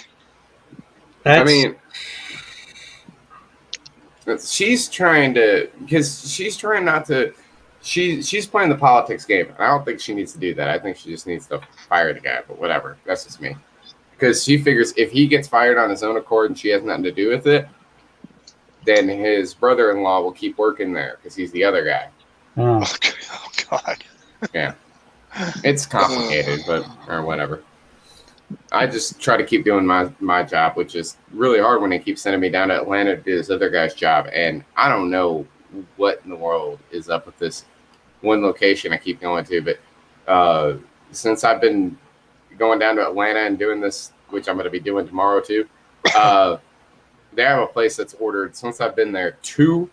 G: She's trying not to. She's playing the politics game. I don't think she needs to do that. I think she just needs to fire the guy. But whatever, that's just me. Because she figures if he gets fired on his own accord and she has nothing to do with it, then his brother-in-law will keep working there because he's the other guy.
B: Oh,
E: God.
G: Yeah. It's complicated, but or whatever. I just try to keep doing my job, which is really hard when they keep sending me down to Atlanta to do this other guy's job. And I don't know what in the world is up with this one location I keep going to. But since I've been going down to Atlanta and doing this, which I'm going to be doing tomorrow too, they have a place that's ordered, since I've been there, 2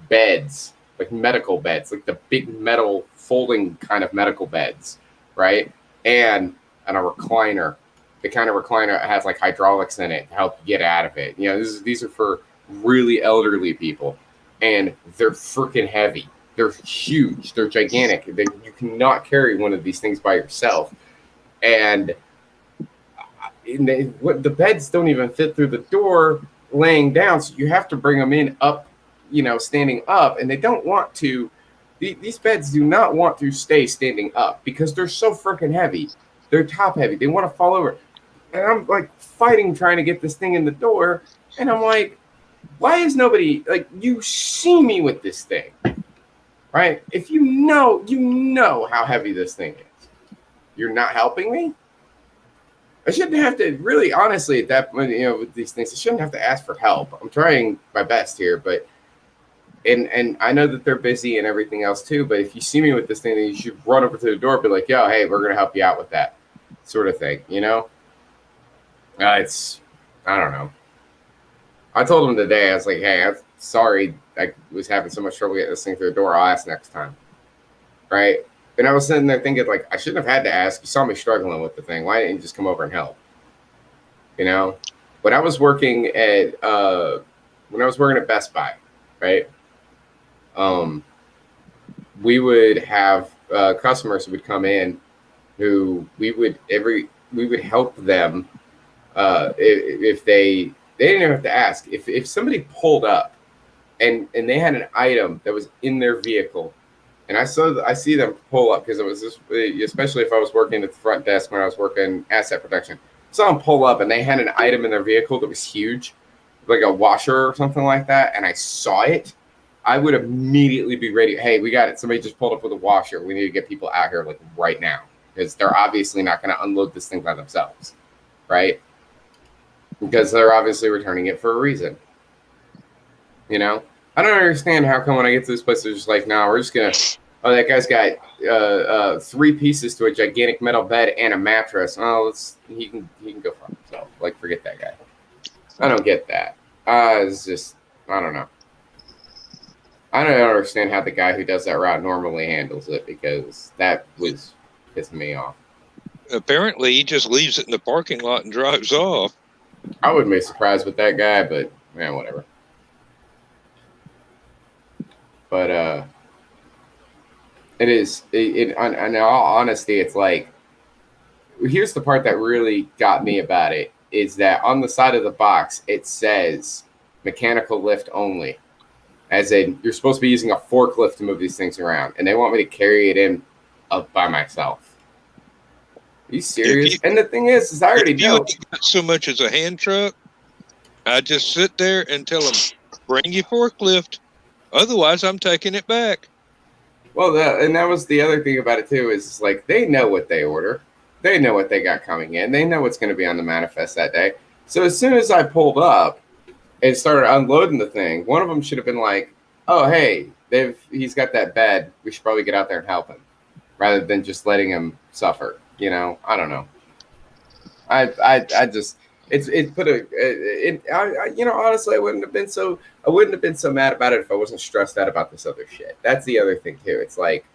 G: beds, like medical beds, like the big metal folding kind of medical beds, right? And a recliner, the kind of recliner that has like hydraulics in it to help you get out of it. You know, these are for really elderly people, and they're freaking heavy. They're huge. They're gigantic. You cannot carry one of these things by yourself. And the beds don't even fit through the door laying down, so you have to bring them in up, standing up, and they don't want to. These beds do not want to stay standing up because they're so freaking heavy. They're top heavy. They want to fall over. And I'm like fighting, trying to get this thing in the door, and I'm like, why is nobody, like, you see me with this thing, right? If you know how heavy this thing is. You're not helping me? I shouldn't have to, really, honestly, at that point, with these things, I shouldn't have to ask for help. I'm trying my best here, but, and I know that they're busy and everything else too, but if you see me with this thing, then you should run over to the door and be like, yo, hey, we're going to help you out with that sort of thing, I don't know. I told him today, I was like, hey, I'm sorry I was having so much trouble getting this thing through the door. I'll ask next time, right? And I was sitting there thinking, like, I shouldn't have had to ask. You saw me struggling with the thing. Why didn't you just come over and help? When I was working at Best Buy, right? We would have customers who would come in who we would help them if they didn't even have to ask. If somebody pulled up and they had an item that was in their vehicle, and I see them pull up, because it was just, especially if I was working at the front desk when I was working asset protection, I saw them pull up and they had an item in their vehicle that was huge, like a washer or something like that, and I saw it, I would immediately be ready. Hey, we got it. Somebody just pulled up with a washer. We need to get people out here like right now, because they're obviously not going to unload this thing by themselves, right? Because they're obviously returning it for a reason. I don't understand how come when I get to this place, they're just like, no, we're just going to, that guy's got 3 pieces to a gigantic metal bed and a mattress. Oh, he can go for himself. Like, forget that guy. I don't get that. It's just, I don't know. I don't understand how the guy who does that route normally handles it, because that was pissing me off.
D: Apparently, he just leaves it in the parking lot and drives off.
G: I wouldn't be surprised with that guy, but man, whatever. But it is. In all honesty, it's like, here's the part that really got me about it, is that on the side of the box it says mechanical lift only, as in you're supposed to be using a forklift to move these things around, and they want me to carry it in up by myself. Are you serious? And the thing is I already know.
D: If you got so much as a hand truck, I just sit there and tell them, bring your forklift. Otherwise, I'm taking it back.
G: Well, and that was the other thing about it, too, is like they know what they order. They know what they got coming in. They know what's going to be on the manifest that day. So as soon as I pulled up and started unloading the thing, one of them should have been like, oh, hey, he's got that bed. We should probably get out there and help him, rather than just letting him suffer. I don't know. I just, it put honestly, I wouldn't have been so mad about it if I wasn't stressed out about this other shit. That's the other thing too. It's like,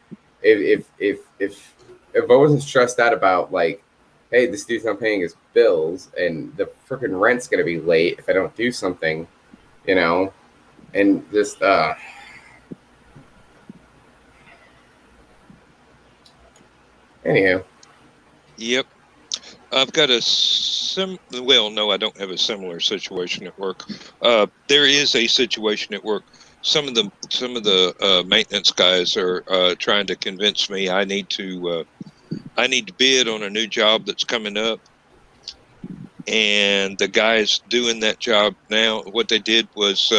G: if I wasn't stressed out about, like, hey, this dude's not paying his bills and the freaking rent's gonna be late if I don't do something, and just anywho.
D: Yep. I've got no, I don't have a similar situation at work. There is a situation at work. Some of the maintenance guys are trying to convince me I need to bid on a new job that's coming up. And the guy's doing that job now. What they did was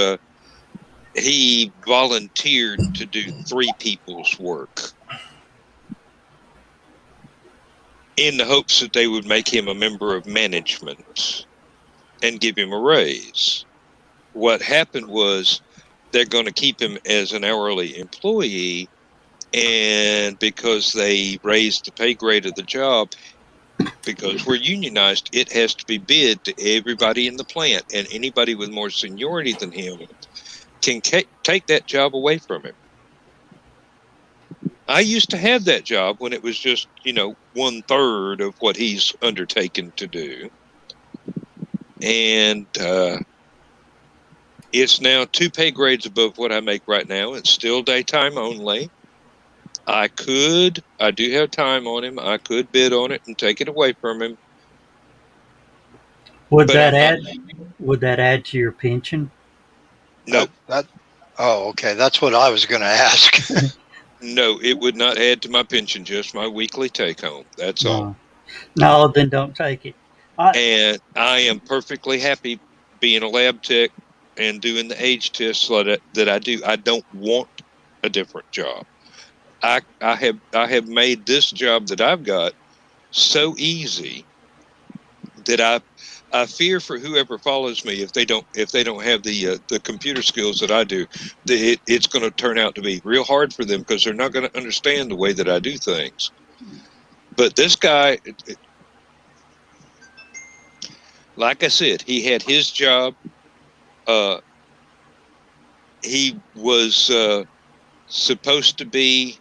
D: he volunteered to do 3 people's work, in the hopes that they would make him a member of management and give him a raise. What happened was they're going to keep him as an hourly employee, and because they raised the pay grade of the job, because we're unionized. It has to be bid to everybody in the plant, and anybody with more seniority than him can take that job away from him. I used to have that job when it was just, 1/3 of what he's undertaken to do. And it's now 2 pay grades above what I make right now. It's still daytime only. I do have time on him. I could bid on it and take it away from him.
B: Would
D: But
B: that
D: I'm
B: add? Would that add to your pension?
D: No,
E: Oh, okay. That's what I was going to ask.
D: no, it would not add to my pension, just my weekly take home. That's all.
B: No, then don't take it.
D: And I am perfectly happy being a lab tech and doing the age tests that I do. I don't want a different job. I have made this job that I've got so easy that I fear for whoever follows me if they don't have the computer skills that I do. It's going to turn out to be real hard for them because they're not going to understand the way that I do things. But this guy, like I said, he had his job. He was supposed to be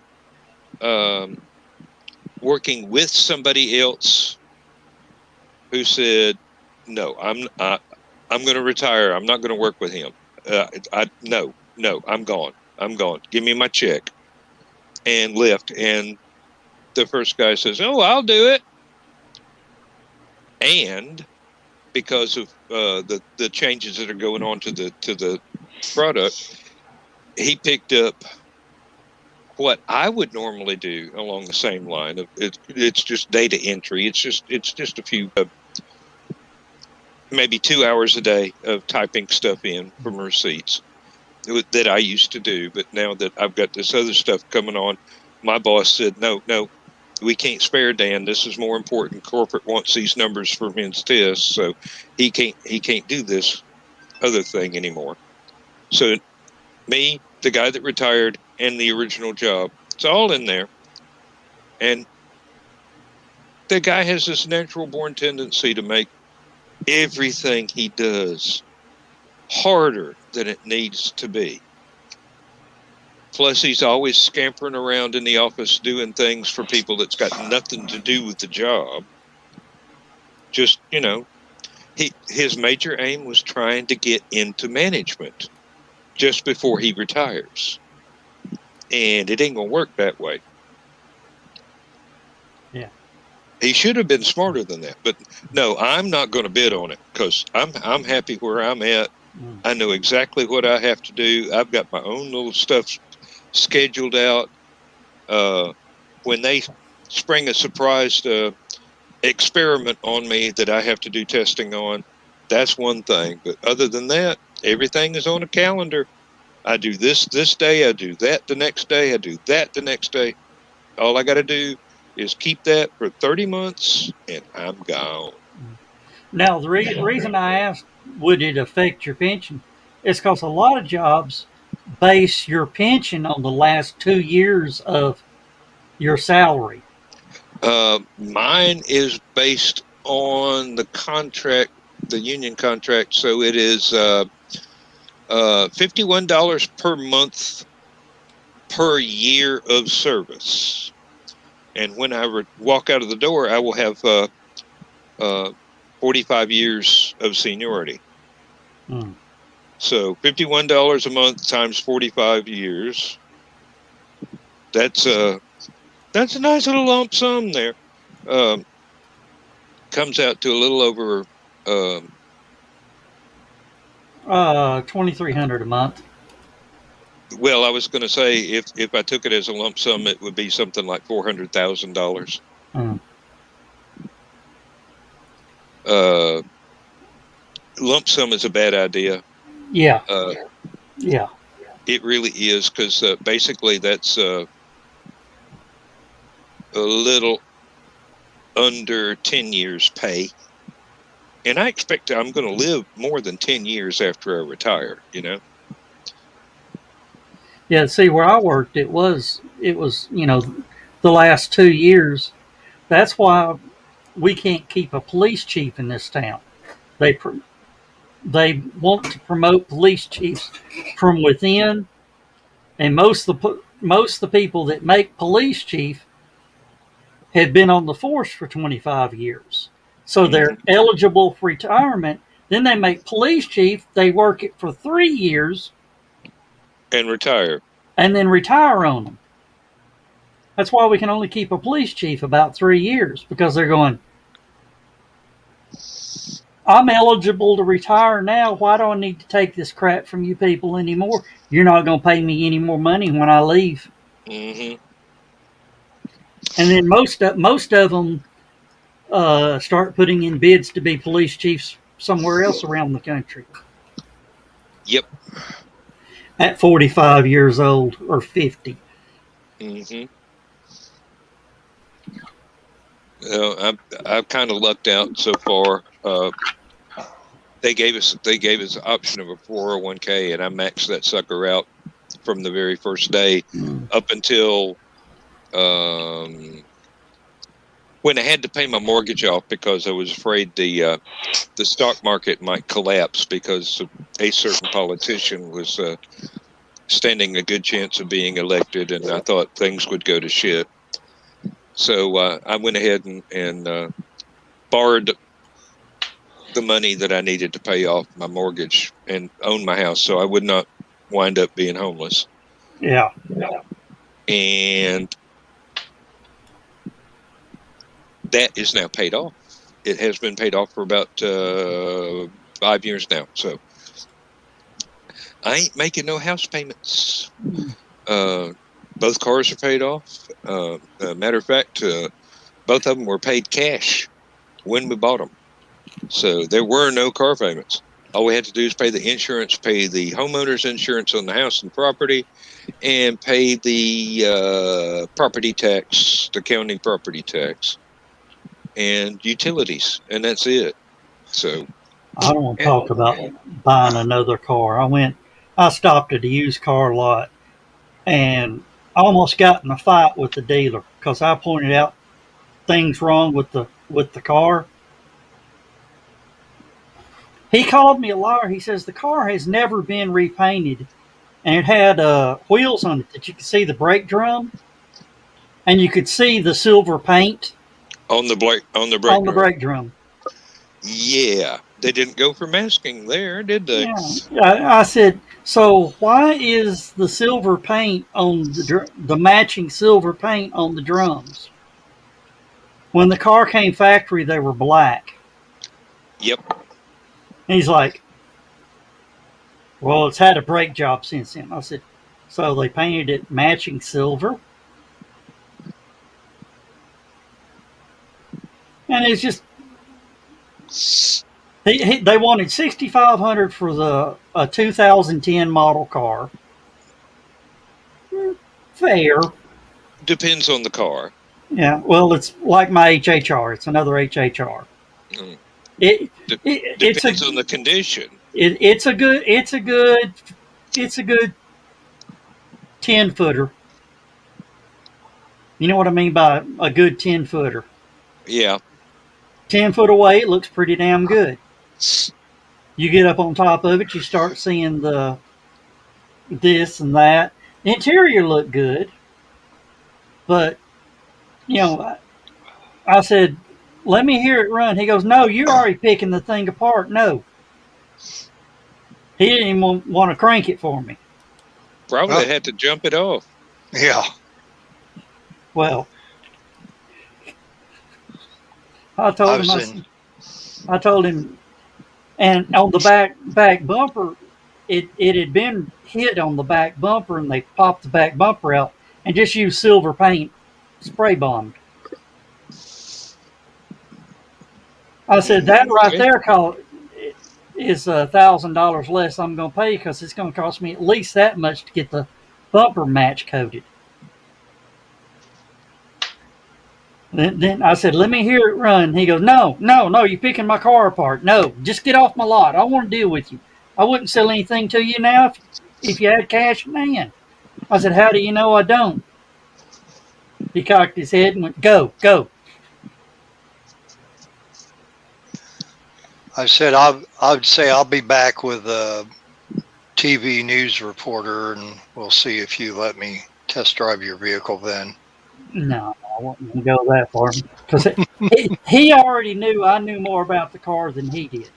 D: working with somebody else who said, "No, I'm going to retire. I'm not going to work with him. No, I'm gone. I'm gone. Give me my check," and left. And the first guy says, "Oh, I'll do it." And because of the changes that are going on to the product, he picked up what I would normally do along the same line of it's just data entry. It's just a few maybe 2 hours a day of typing stuff in from receipts that I used to do. But now that I've got this other stuff coming on, my boss said, no, we can't spare Dan. This is more important. Corporate wants these numbers from his tests, so he can't do this other thing anymore. So me, the guy that retired, and the original job, it's all in there. And the guy has this natural born tendency to make everything he does harder than it needs to be. Plus, he's always scampering around in the office doing things for people that's got nothing to do with the job. Just, his major aim was trying to get into management just before he retires. And it ain't going to work that way.
B: Yeah.
D: He should have been smarter than that. But no, I'm not going to bid on it because I'm happy where I'm at. I know exactly what I have to do. I've got my own little stuff scheduled out. When they spring a surprise experiment on me that I have to do testing on, that's one thing. But other than that, everything is on a calendar. I do this day, I do that the next day, I do that the next day. All I got to do is keep that for 30 months and I'm gone.
B: Now, the reason I asked, would it affect your pension, is because a lot of jobs base your pension on the last 2 years of your salary.
D: Mine is based on the contract, the union contract. So it is $51 per month per year of service. And when I walk out of the door, I will have 45 years of seniority. So $51 a month times 45 years. That's a nice little lump sum there. Comes out to a little over
B: $2,300 a month.
D: Well, I was going to say if I took it as a lump sum, it would be something like $400,000. Lump sum is a bad idea.
B: Yeah. Yeah.
D: It really is because basically that's a little under 10 years pay. And I expect I'm going to live more than 10 years after I retire,
B: Yeah, see, where I worked, it was the last 2 years. That's why we can't keep a police chief in this town. They want to promote police chiefs from within, and most of the people that make police chief have been on the force for 25 years. So they're eligible for retirement. Then they make police chief. They work it for 3 years.
D: And retire.
B: And then retire on them. That's why we can only keep a police chief about 3 years, because they're going, I'm eligible to retire now. Why do I need to take this crap from you people anymore? You're not going to pay me any more money when I leave.
D: Mm-hmm.
B: And then most of them start putting in bids to be police chiefs somewhere else around the country.
D: Yep.
B: At 45 years old or 50.
D: Mm-hmm. I've kind of lucked out so far. They gave us the option of a 401k, and I maxed that sucker out from the very first day up until when I had to pay my mortgage off, because I was afraid the stock market might collapse because a certain politician was standing a good chance of being elected, and I thought things would go to shit. So I went ahead and borrowed the money that I needed to pay off my mortgage and own my house, so I would not wind up being homeless.
B: Yeah.
D: And that is now paid off. It has been paid off for about 5 years now. So I ain't making no house payments. Both cars are paid off. Matter of fact, both of them were paid cash when we bought them. So there were no car payments. All we had to do is pay the insurance, pay the homeowner's insurance on the house and property, and pay the property tax, the county property tax, and utilities, and that's it. So
B: I don't want to talk about buying another car. I stopped at a used car lot and almost got in a fight with the dealer because I pointed out things wrong with the car. He called me a liar. He says the car has never been repainted, and it had wheels on it that you could see the brake drum, and you could see the silver paint
D: on the brake
B: drum.
D: Yeah, they didn't go for masking there, did they?
B: Yeah. I said, so why is the silver paint on the matching silver paint on the drums? When the car came factory, they were black.
D: Yep.
B: And he's like, well, it's had a brake job since then. I said, so they painted it matching silver? And it's just, they wanted $6,500 for a 2010 model car. Fair.
D: Depends on the car.
B: Yeah, well, it's like my HHR. It's another HHR.
D: Mm.
B: It's
D: depends on the condition.
B: It's a good 10-footer. You know what I mean by a good 10-footer?
D: Yeah.
B: 10 foot away, it looks pretty damn good. You get up on top of it, you start seeing this and that. The interior looked good, but I said, let me hear it run. He goes, no, you're already picking the thing apart. No. He didn't even want to crank it for me.
D: Probably had to jump it off.
E: Yeah.
B: Well, I told him, and on the back bumper, it had been hit on the back bumper, and they popped the back bumper out and just used silver paint, spray bombed. I said, that right there is $1,000 less I'm going to pay because it's going to cost me at least that much to get the bumper match coated. Then I said, let me hear it run. He goes, no, you're picking my car apart. No, just get off my lot. I want to deal with you. I wouldn't sell anything to you now if you had cash in hand. I said, how do you know I don't? He cocked his head and went, go.
E: I said I'd say I'll be back with a TV news reporter, and we'll see if you let me test drive your vehicle then.
B: No, I wouldn't go that far because he already knew I knew more about the car than he did.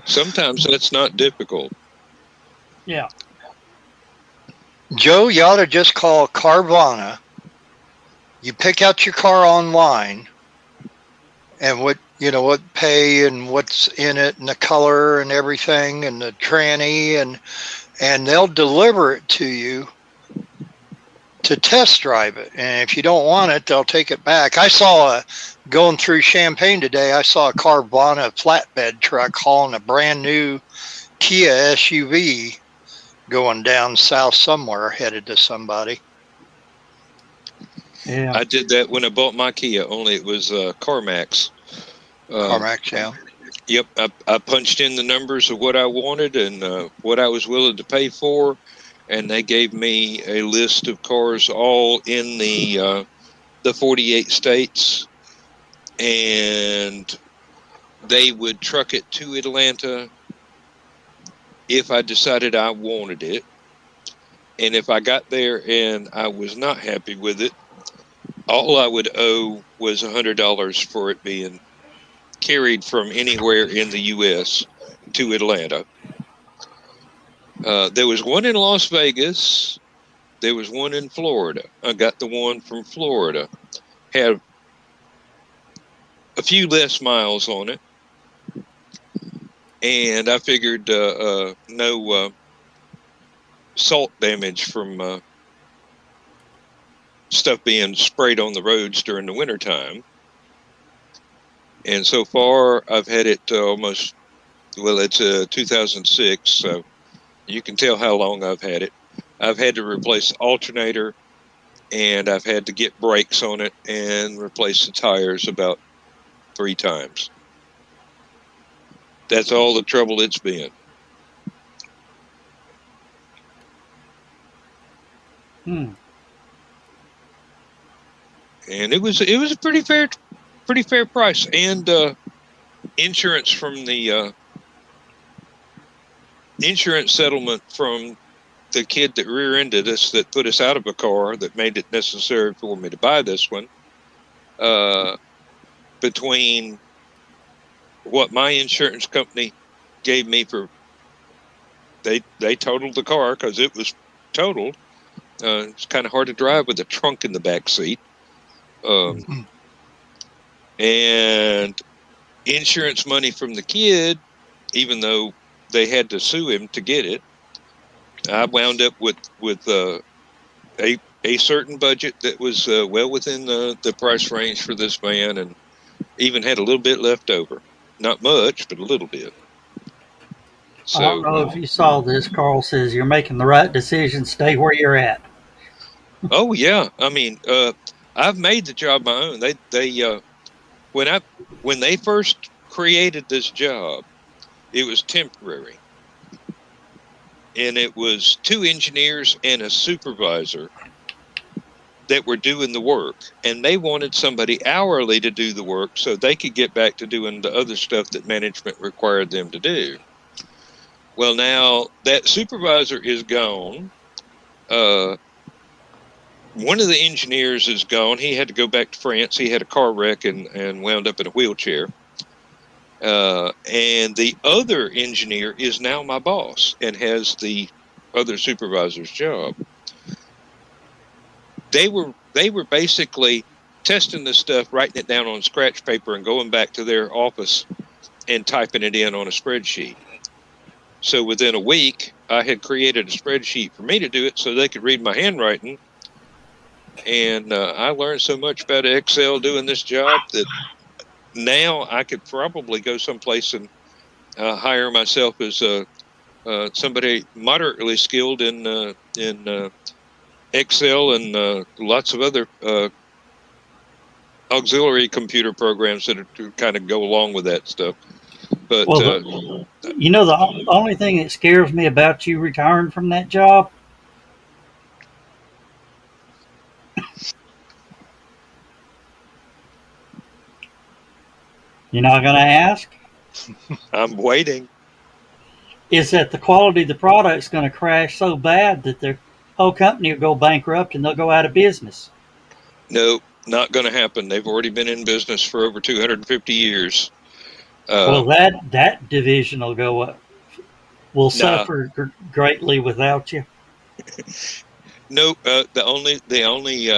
D: Sometimes that's not difficult.
B: Yeah.
E: Joe, you ought to just call Carvana. You pick out your car online and what pay and what's in it and the color and everything and the tranny and they'll deliver it to you to test drive it. And if you don't want it, they'll take it back. I saw going through Champaign today, I saw a Carvana flatbed truck hauling a brand new Kia SUV going down south somewhere headed to somebody.
B: Yeah.
D: I did that when I bought my Kia, only it was CarMax.
E: CarMax, yeah.
D: Yep, I punched in the numbers of what I wanted and what I was willing to pay for, and they gave me a list of cars all in the 48 states, and they would truck it to Atlanta if I decided I wanted it. And if I got there and I was not happy with it, all I would owe was $100 for it being carried from anywhere in the U.S. to Atlanta. There was one in Las Vegas. There was one in Florida. I got the one from Florida. Had a few less miles on it. And I figured no salt damage from stuff being sprayed on the roads during the wintertime. And so far, I've had it almost, well, it's 2006, so you can tell how long I've had it. I've had to replace the alternator, and I've had to get brakes on it and replace the tires about 3 times. That's all the trouble it's been. And it was a pretty fair price, and insurance from the insurance settlement from the kid that rear-ended us, that put us out of a car, that made it necessary for me to buy this one. Between what my insurance company gave me for, they totaled the car because it was totaled. It's kind of hard to drive with a trunk in the back seat. And insurance money from the kid, even though they had to sue him to get it, I wound up with a certain budget that was well within the price range for this van, and even had a little bit left over. Not much, but a little bit. So,
B: I don't know if you saw this. Carl says you're making the right decision. Stay where you're at.
D: Oh yeah, I mean, I've made the job my own. They when they first created this job, it was temporary, and it was 2 engineers and a supervisor that were doing the work, and they wanted somebody hourly to do the work so they could get back to doing the other stuff that management required them to do. Well, now that supervisor is gone. One of the engineers is gone. He had to go back to France. He had a car wreck and wound up in a wheelchair. And the other engineer is now my boss and has the other supervisor's job. They were basically testing this stuff, writing it down on scratch paper and going back to their office and typing it in on a spreadsheet. So within a week, I had created a spreadsheet for me to do it so they could read my handwriting. And I learned so much about Excel doing this job that now I could probably go someplace and hire myself as somebody moderately skilled in Excel and lots of other auxiliary computer programs that are, kind of go along with that stuff. But
B: well, the only thing that scares me about you retiring from that job You're not going to ask?
D: I'm waiting.
B: Is that the quality of the product's going to crash so bad that their whole company will go bankrupt and they'll go out of business?
D: No, not going to happen. They've already been in business for over 250 years.
B: Well, that division will go up. Will suffer greatly without you.
D: No, the only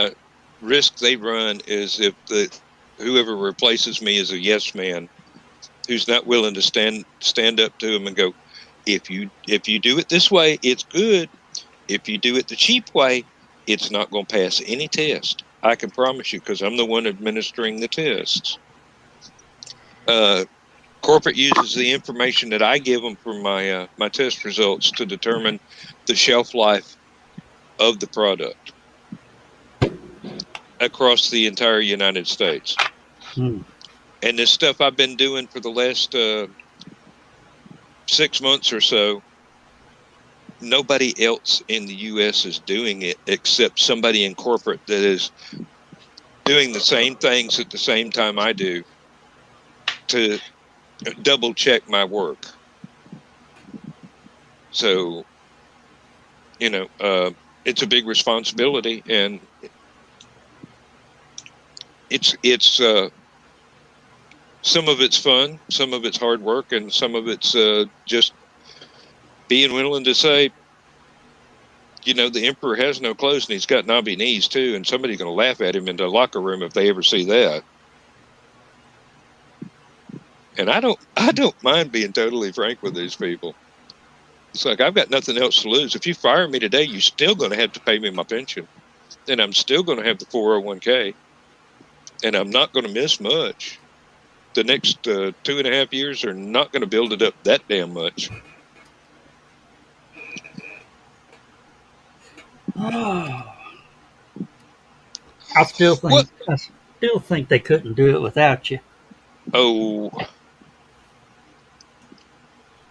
D: risk they run is if whoever replaces me is a yes man who's not willing to stand up to him and go, if you do it this way, it's good. If you do it the cheap way, it's not going to pass any test. I can promise you, because I'm the one administering the tests. Corporate uses the information that I give them from my my test results to determine the shelf life of the product across the entire United States. And this stuff I've been doing for the last 6 months or so, nobody else in the U.S. is doing it except somebody in corporate that is doing the same things at the same time I do to double check my work. So, it's a big responsibility, and it's some of it's fun, some of it's hard work, and some of it's just being willing to say, the emperor has no clothes and he's got knobby knees too, and somebody's going to laugh at him in the locker room if they ever see that. And I don't mind being totally frank with these people. It's like, I've got nothing else to lose. If you fire me today, you're still going to have to pay me my pension, and I'm still going to have the 401k, and I'm not going to miss much. The next 2.5 years are not going to build it up that damn much.
B: I still think they couldn't do it without you.
D: Oh,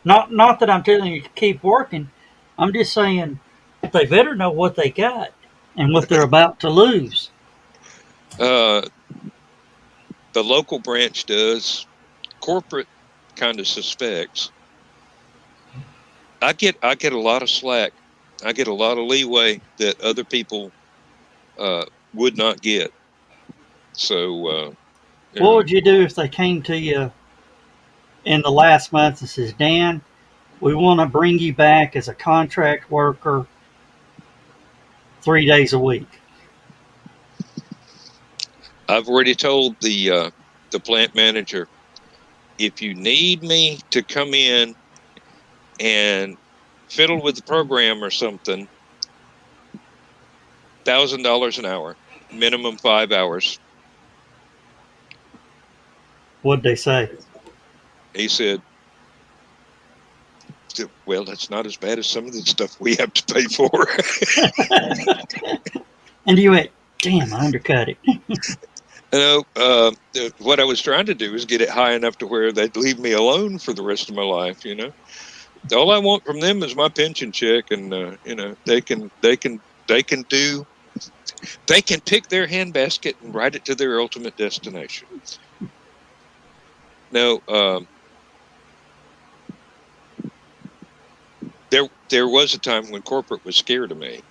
B: not that I'm telling you to keep working. I'm just saying they better know what they got and what they're about to lose.
D: The local branch does. Corporate kind of suspects. I get a lot of slack. I get a lot of leeway that other people would not get. So,
B: what would you do if they came to you in the last month and says, Dan, we want to bring you back as a contract worker 3 days a week?
D: I've already told the plant manager, if you need me to come in and fiddle with the program or something, $1,000 an hour, minimum 5 hours.
B: What'd they say?
D: He said, well, that's not as bad as some of the stuff we have to pay for.
B: And you went, damn, I undercut it.
D: What I was trying to do is get it high enough to where they'd leave me alone for the rest of my life. All I want from them is my pension check, and they can pick their handbasket and ride it to their ultimate destination. No, there was a time when corporate was scared of me,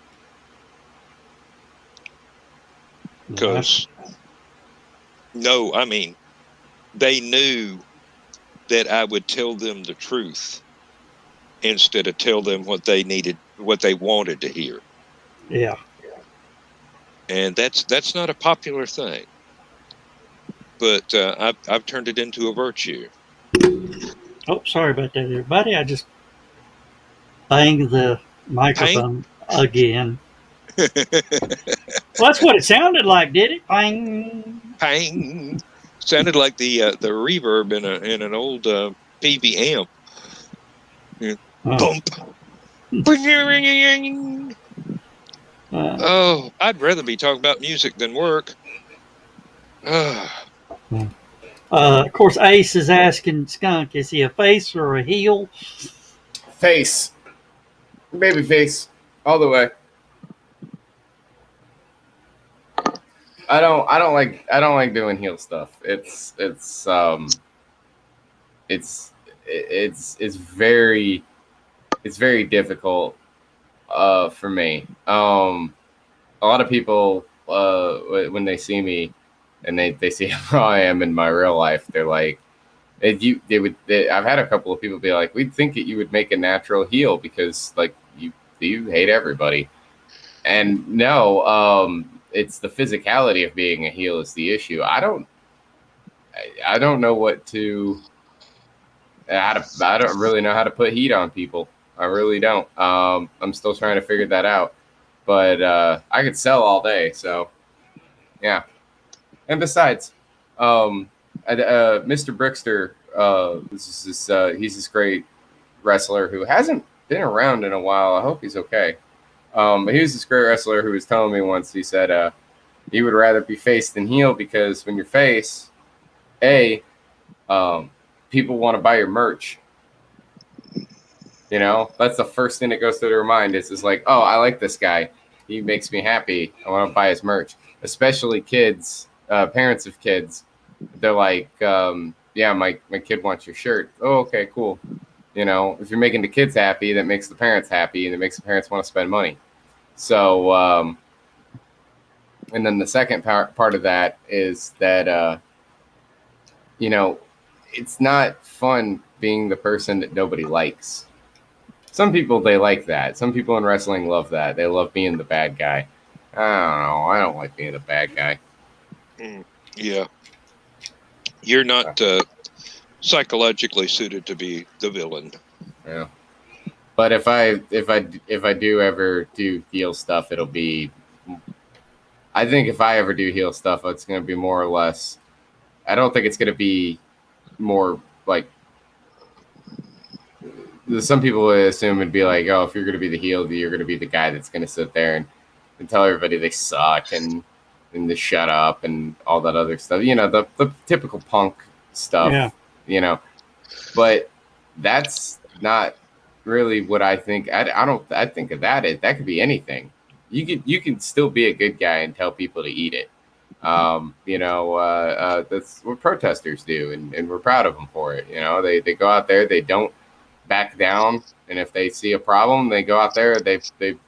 D: because they knew that I would tell them the truth instead of tell them what they wanted to hear.
B: Yeah.
D: And that's not a popular thing, but I've turned it into a virtue.
B: Oh, sorry about that, everybody. I just banged the microphone again. Well, that's what it sounded like, did it? Bang.
D: Bang. Sounded like the reverb in an old PV amp. Yeah. Bump. I'd rather be talking about music than work.
B: Of course, Ace is asking Skunk, is he a face or a heel?
G: Face. Baby face. All the way. I don't like doing heel stuff. It's it's very difficult for me. A lot of people when they see me and they see how I am in my real life, they're like, I've had a couple of people be like, we'd think that you would make a natural heel because like you hate everybody. And no, it's the physicality of being a heel is the issue. I don't know what to. I don't really know how to put heat on people. I really don't. I'm still trying to figure that out. But I could sell all day, so yeah. And besides, Mr. Brickster, he's this great wrestler who hasn't been around in a while. I hope he's okay. But he was this great wrestler who was telling me once, he said he would rather be face than heel because when you're face, people want to buy your merch. You know, that's the first thing that goes through their mind is like, oh, I like this guy. He makes me happy. I want to buy his merch. Especially kids, parents of kids. They're like, yeah, my kid wants your shirt. Oh, okay, cool. You know, if you're making the kids happy, that makes the parents happy, and it makes the parents want to spend money. So, and then the second part of that is that, you know, it's not fun being the person that nobody likes. Some people, they like that. Some people in wrestling love that. They love being the bad guy. I don't know. I don't like being the bad guy.
D: Yeah. You're not psychologically suited to be the villain.
G: Yeah. But if I do ever do heel stuff, it'll be. I think if I ever do heel stuff, it's going to be more or less. I don't think it's going to be more like. Some people would assume it'd be like, oh, if you're going to be the heel, you're going to be the guy that's going to sit there and tell everybody they suck and to shut up and all that other stuff. You know, the typical punk stuff. Yeah. You know, but that's not really what I think. I think of that. That could be anything. You can still be a good guy and tell people to eat it. You know, that's what protesters do, and we're proud of them for it. You know, they go out there, they don't back down, and if they see a problem, they go out there, they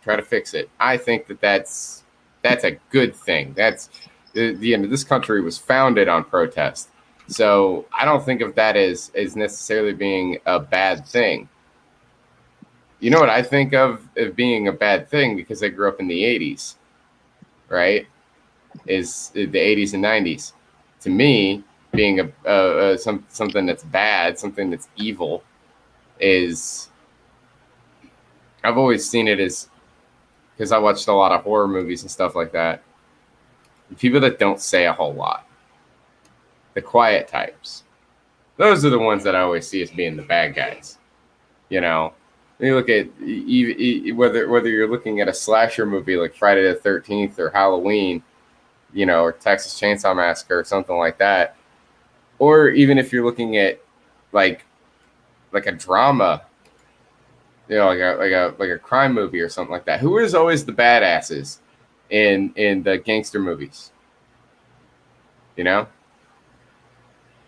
G: try to fix it. I think that's a good thing. That's this country was founded on protest. So I don't think of that as necessarily being a bad thing. You know what I think of being a bad thing, because I grew up in the 80s, right? Is the 80s and 90s. To me, being something that's bad, something that's evil, is, I've always seen it as, because I watched a lot of horror movies and stuff like that, people that don't say a whole lot, the quiet types, those are the ones that I always see as being the bad guys. You know, you look at whether you're looking at a slasher movie like Friday the 13th or Halloween, you know, or Texas Chainsaw Massacre or something like that, or even if you're looking at like a drama, you know, like a crime movie or something like that, who is always the badasses in the gangster movies? You know,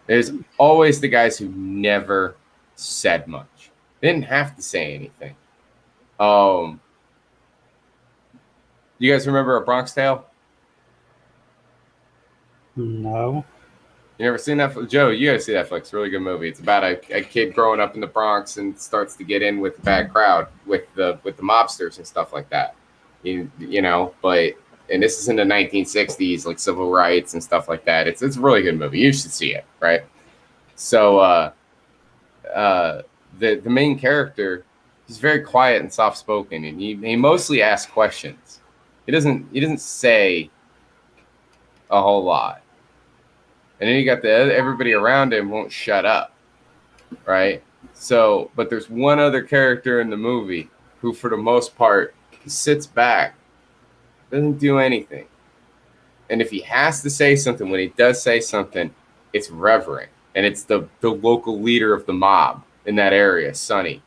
G: there's always the guys who never said much. They didn't have to say anything. You guys remember A Bronx Tale?
B: No.
G: You never seen that? Joe, you gotta see that flick. It's a really good movie. It's about a kid growing up in the Bronx and starts to get in with the bad crowd, with the mobsters and stuff like that. You know, and this is in the 1960s, like civil rights and stuff like that. It's a really good movie. You should see it, right? So the main character, he's very quiet and soft spoken, and he mostly asks questions. He doesn't say a whole lot. And then you got everybody around him won't shut up, right? So, but there's one other character in the movie who, for the most part, sits back, doesn't do anything. And if he has to say something, when he does say something, it's reverent. And it's the local leader of the mob in that area, Sonny.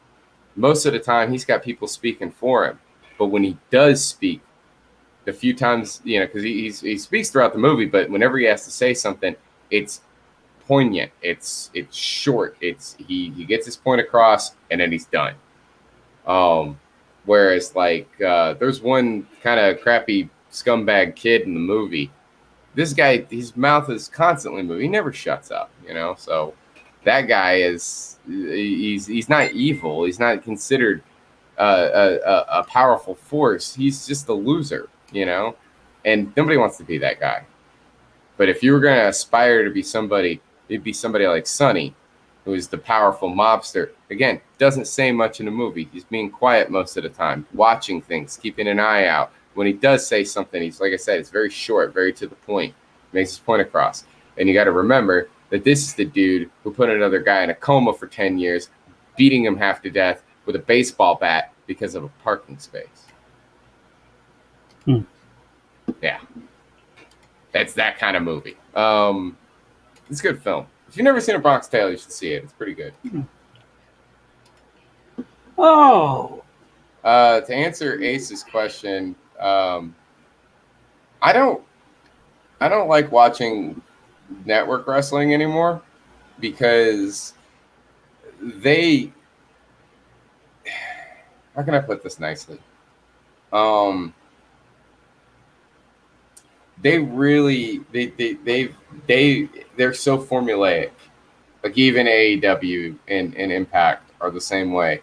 G: Most of the time, he's got people speaking for him. But when he does speak, the few times, you know, because he speaks throughout the movie, but whenever he has to say something, it's poignant. It's short. He gets his point across and then he's done. Whereas like there's one kind of crappy scumbag kid in the movie. This guy, his mouth is constantly moving. He never shuts up, you know. So that guy he's not evil. He's not considered a powerful force. He's just a loser, you know. And nobody wants to be that guy. But if you were going to aspire to be somebody, it'd be somebody like Sonny, who is the powerful mobster. Again, doesn't say much in the movie. He's being quiet most of the time, watching things, keeping an eye out. When he does say something, he's, like I said, it's very short, very to the point, makes his point across. And you got to remember that this is the dude who put another guy in a coma for 10 years, beating him half to death with a baseball bat because of a parking space. Yeah. That's that kind of movie. It's a good film. If you've never seen A Bronx Tale, you should see it. It's pretty good.
B: Oh.
G: To answer Ace's question, I don't like watching network wrestling anymore because how can I put this nicely? They're so formulaic. Like even AEW and Impact are the same way.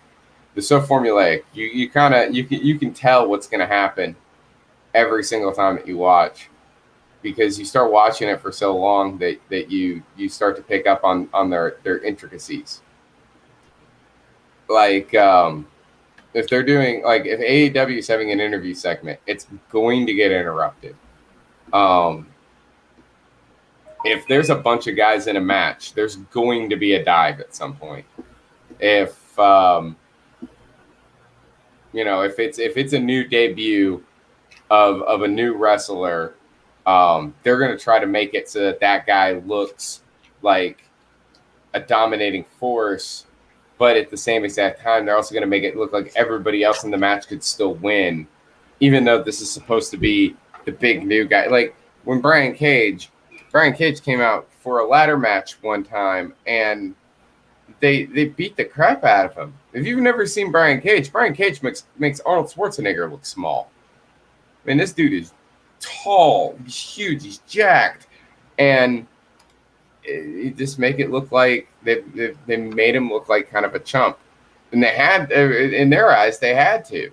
G: They're so formulaic. You can tell what's going to happen every single time that you watch, because you start watching it for so long that you start to pick up on their intricacies. Like if they're doing, like, if AEW is having an interview segment, it's going to get interrupted. If there's a bunch of guys in a match, there's going to be a dive at some point. If it's a new debut of a new wrestler, they're going to try to make it so that guy looks like a dominating force, but at the same exact time, they're also going to make it look like everybody else in the match could still win, even though this is supposed to be the big new guy. Like when Brian Cage came out for a ladder match one time, and they beat the crap out of him. If you've never seen Brian Cage makes Arnold Schwarzenegger look small. I mean, this dude is tall, he's huge, he's jacked, and it just make it look like they made him look like kind of a chump. And they had, in their eyes, they had to.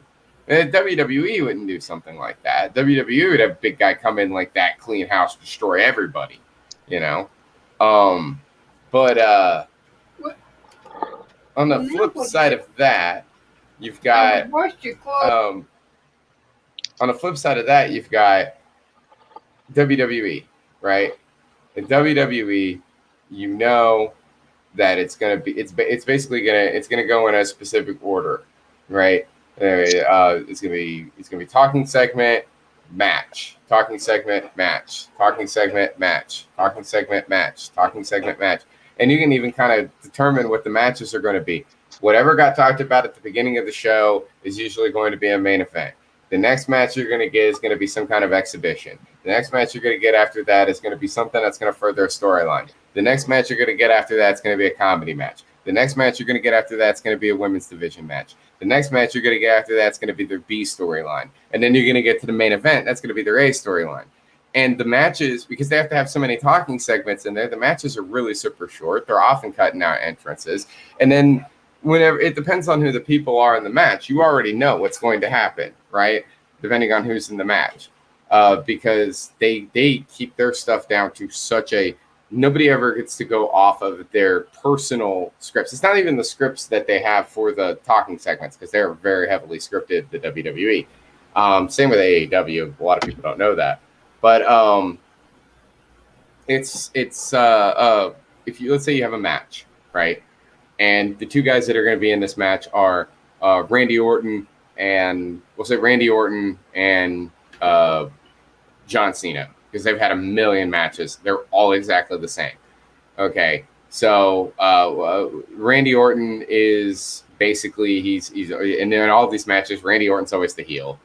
G: And WWE wouldn't do something like that. WWE would have a big guy come in like that, clean house, destroy everybody, you know? But on the flip side of that, you've got on the flip side of that, you've got WWE, right? In WWE, you know that it's gonna go in a specific order, right? It's gonna be talking segment, match, talking segment, match, talking segment, match, talking segment, match, talking segment, match. And you can even kind of determine what the matches are going to be. Whatever got talked about at the beginning of the show is usually going to be a main event. The next match you're going to get is going to be some kind of exhibition. The next match you're going to get after that is going to be something that's going to further a storyline. The next match you're going to get after that is going to be a comedy match. The next match you're going to get after that is going to be a women's division match. The next match you're going to get after that is going to be their B storyline. And then you're going to get to the main event. That's going to be their A storyline. And the matches, because they have to have so many talking segments in there, the matches are really super short. They're often cutting out entrances. And then whenever it depends on who the people are in the match, you already know what's going to happen, right? Depending on who's in the match. Because they keep their stuff down to such a, nobody ever gets to go off of their personal scripts. It's not even the scripts that they have for the talking segments, because they're very heavily scripted, the WWE. Same with AEW. A lot of people don't know that. But it's if you, let's say you have a match, right? And the two guys that are going to be in this match are Randy Orton and John Cena, because they've had a million matches. They're all exactly the same. Okay, so Randy Orton is basically he's and in all these matches, Randy Orton's always the heel.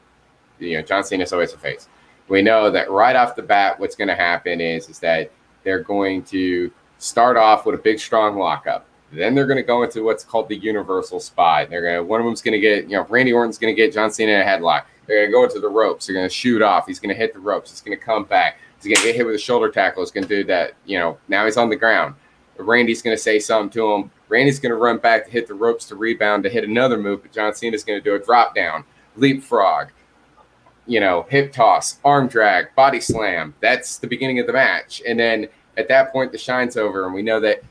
G: You know, John Cena's always the face. We know that right off the bat, what's going to happen is that they're going to start off with a big, strong lockup. Then they're going to go into what's called the universal spot. One of them's going to get, Randy Orton's going to get John Cena in a headlock. They're going to go into the ropes. They're going to shoot off. He's going to hit the ropes. He's going to come back. He's going to get hit with a shoulder tackle. He's going to do that. Now he's on the ground. Randy's going to say something to him. Randy's going to run back to hit the ropes to rebound to hit another move. But John Cena's going to do a drop down, leapfrog, hip toss, arm drag, body slam. That's the beginning of the match. And then at that point, the shine's over. And we know that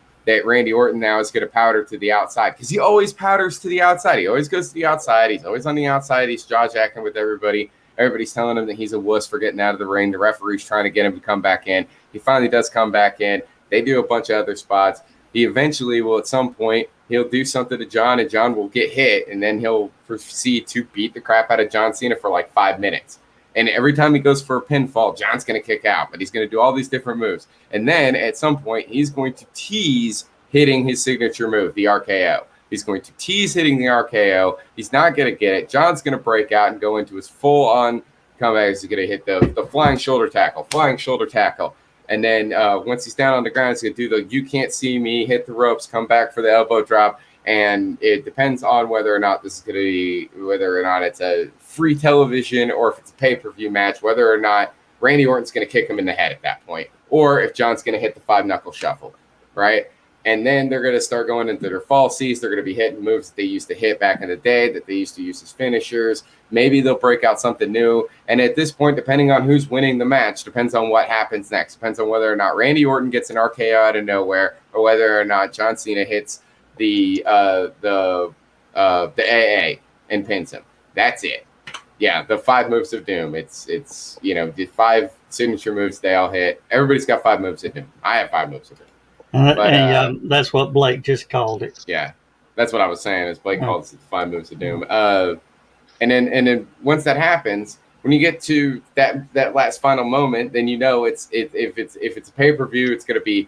G: Randy Orton now is going to powder to the outside because he always powders to the outside. He always goes to the outside. He's always on the outside. He's jaw-jacking with everybody. Everybody's telling him that he's a wuss for getting out of the ring. The referee's trying to get him to come back in. He finally does come back in. They do a bunch of other spots. He eventually will, at some point, he'll do something to John, and John will get hit, and then he'll proceed to beat the crap out of John Cena for like 5 minutes. And every time he goes for a pinfall, John's going to kick out, but he's going to do all these different moves. And then at some point, he's going to tease hitting his signature move, the RKO. He's going to tease hitting the RKO. He's not going to get it. John's going to break out and go into his full-on comeback. He's going to hit the flying shoulder tackle. And then once he's down on the ground, he's going to do the you can't see me, hit the ropes, come back for the elbow drop. And it depends on whether or not this is going to be, whether or not it's a free television or if it's a pay-per-view match, whether or not Randy Orton's going to kick him in the head at that point, or if John's going to hit the 5-knuckle shuffle, right? And then they're going to start going into their falsies. They're going to be hitting moves that they used to hit back in the day, that they used to use as finishers. Maybe they'll break out something new. And at this point, depending on who's winning the match, depends on what happens next. Depends on whether or not Randy Orton gets an RKO out of nowhere, or whether or not John Cena hits the AA and pins him. That's it. Yeah, the 5 moves of doom. It's the 5 signature moves they all hit. Everybody's got 5 moves of doom. I have 5 moves of doom.
B: That's what Blake just called it.
G: Yeah, that's what I was saying. Is Blake called it the 5 moves of doom. And then once that happens, when you get to that last final moment, then if it's a pay-per-view, it's going to be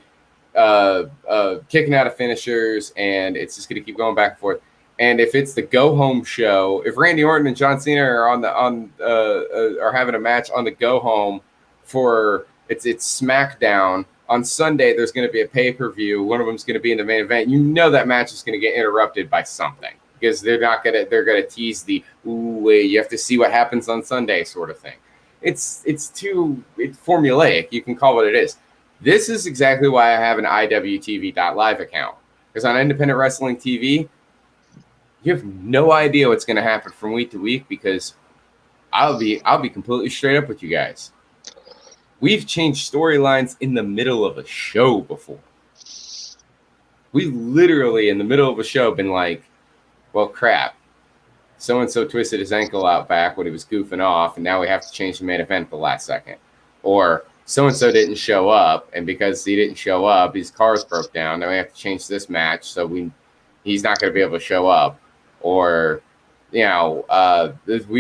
G: kicking out of finishers, and it's just going to keep going back and forth. And if it's the go home show, if Randy Orton and John Cena are are having a match on the go home for it's SmackDown. On Sunday, there's going to be a pay-per-view. One of them's going to be in the main event. That match is going to get interrupted by something because they're going to tease the, you have to see what happens on Sunday sort of thing. It's formulaic. You can call it what it is. This is exactly why I have an IWTV.live account, because on Independent Wrestling TV, you have no idea what's going to happen from week to week, because I'll be completely straight up with you guys. We've changed storylines in the middle of a show before. We've literally, in the middle of a show, been like, well, crap. So-and-so twisted his ankle out back when he was goofing off, and now we have to change the main event at the last second. Or so-and-so didn't show up, and because he didn't show up, his cars broke down. Now we have to change this match, so he's not going to be able to show up. Or, we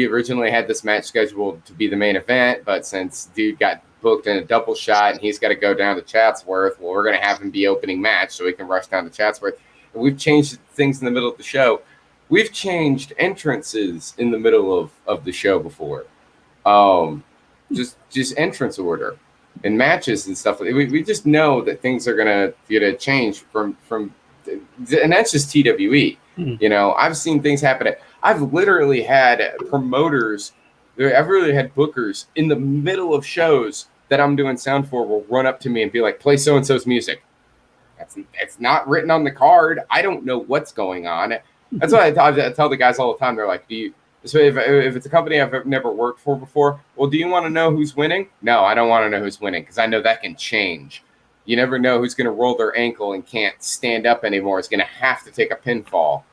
G: originally had this match scheduled to be the main event, but since dude got booked in a double shot and he's got to go down to Chatsworth, well, we're going to have him be opening match so he can rush down to Chatsworth. And we've changed things in the middle of the show. We've changed entrances in the middle of the show before. Just entrance order and matches and stuff. We just know that things are going to change from, and that's just TWE. I've seen things happen. I've literally had promoters, I've really had bookers in the middle of shows that I'm doing sound for will run up to me and be like, play so-and-so's music. It's not written on the card. I don't know what's going on. That's what I tell the guys all the time. They're like, so if it's a company I've never worked for before, well, do you want to know who's winning? No, I don't want to know who's winning, because I know that can change. You never know who's going to roll their ankle and can't stand up anymore. Is going to have to take a pinfall,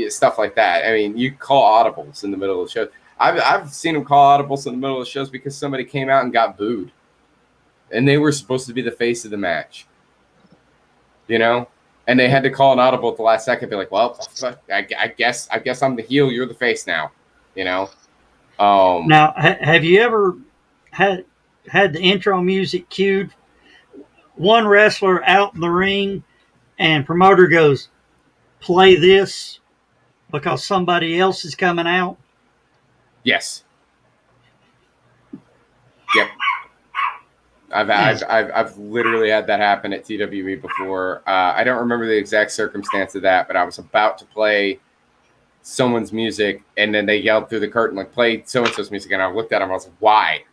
G: stuff like that. I mean, you call audibles in the middle of the show. I've seen them call audibles in the middle of the shows because somebody came out and got booed, and they were supposed to be the face of the match, and they had to call an audible at the last second. Be like, well, I guess I'm the heel. You're the face now,
B: Now, have you ever had the intro music cued? One wrestler out in the ring, and promoter goes, play this because somebody else is coming out?
G: Yes. Yep. I've literally had that happen at TWE before. I don't remember the exact circumstance of that, but I was about to play someone's music, and then they yelled through the curtain, like, play so-and-so's music, and I looked at them, I was like, why?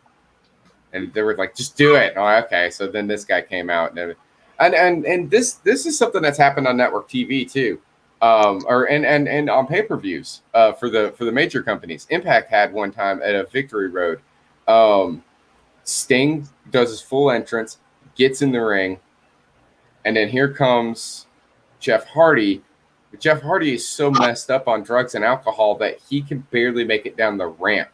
G: And they were like, just do it. Oh, okay. So then this guy came out, and this is something that's happened on network TV too, or and on pay-per-views for the major companies. Impact had one time at a Victory Road. Sting does his full entrance, gets in the ring, and then here comes Jeff Hardy. Jeff Hardy is so messed up on drugs and alcohol that he can barely make it down the ramp.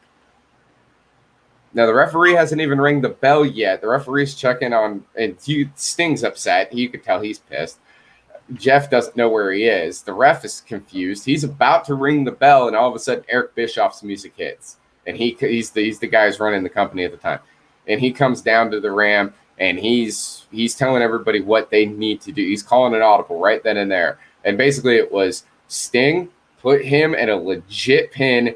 G: Now, the referee hasn't even rang the bell yet. The referee's checking on, and Sting's upset. You could tell he's pissed. Jeff doesn't know where he is. The ref is confused. He's about to ring the bell, and all of a sudden, Eric Bischoff's music hits. And he's the guy who's running the company at the time. And he comes down to the ramp, and he's telling everybody what they need to do. He's calling an audible right then and there. And basically it was Sting put him in a legit pin,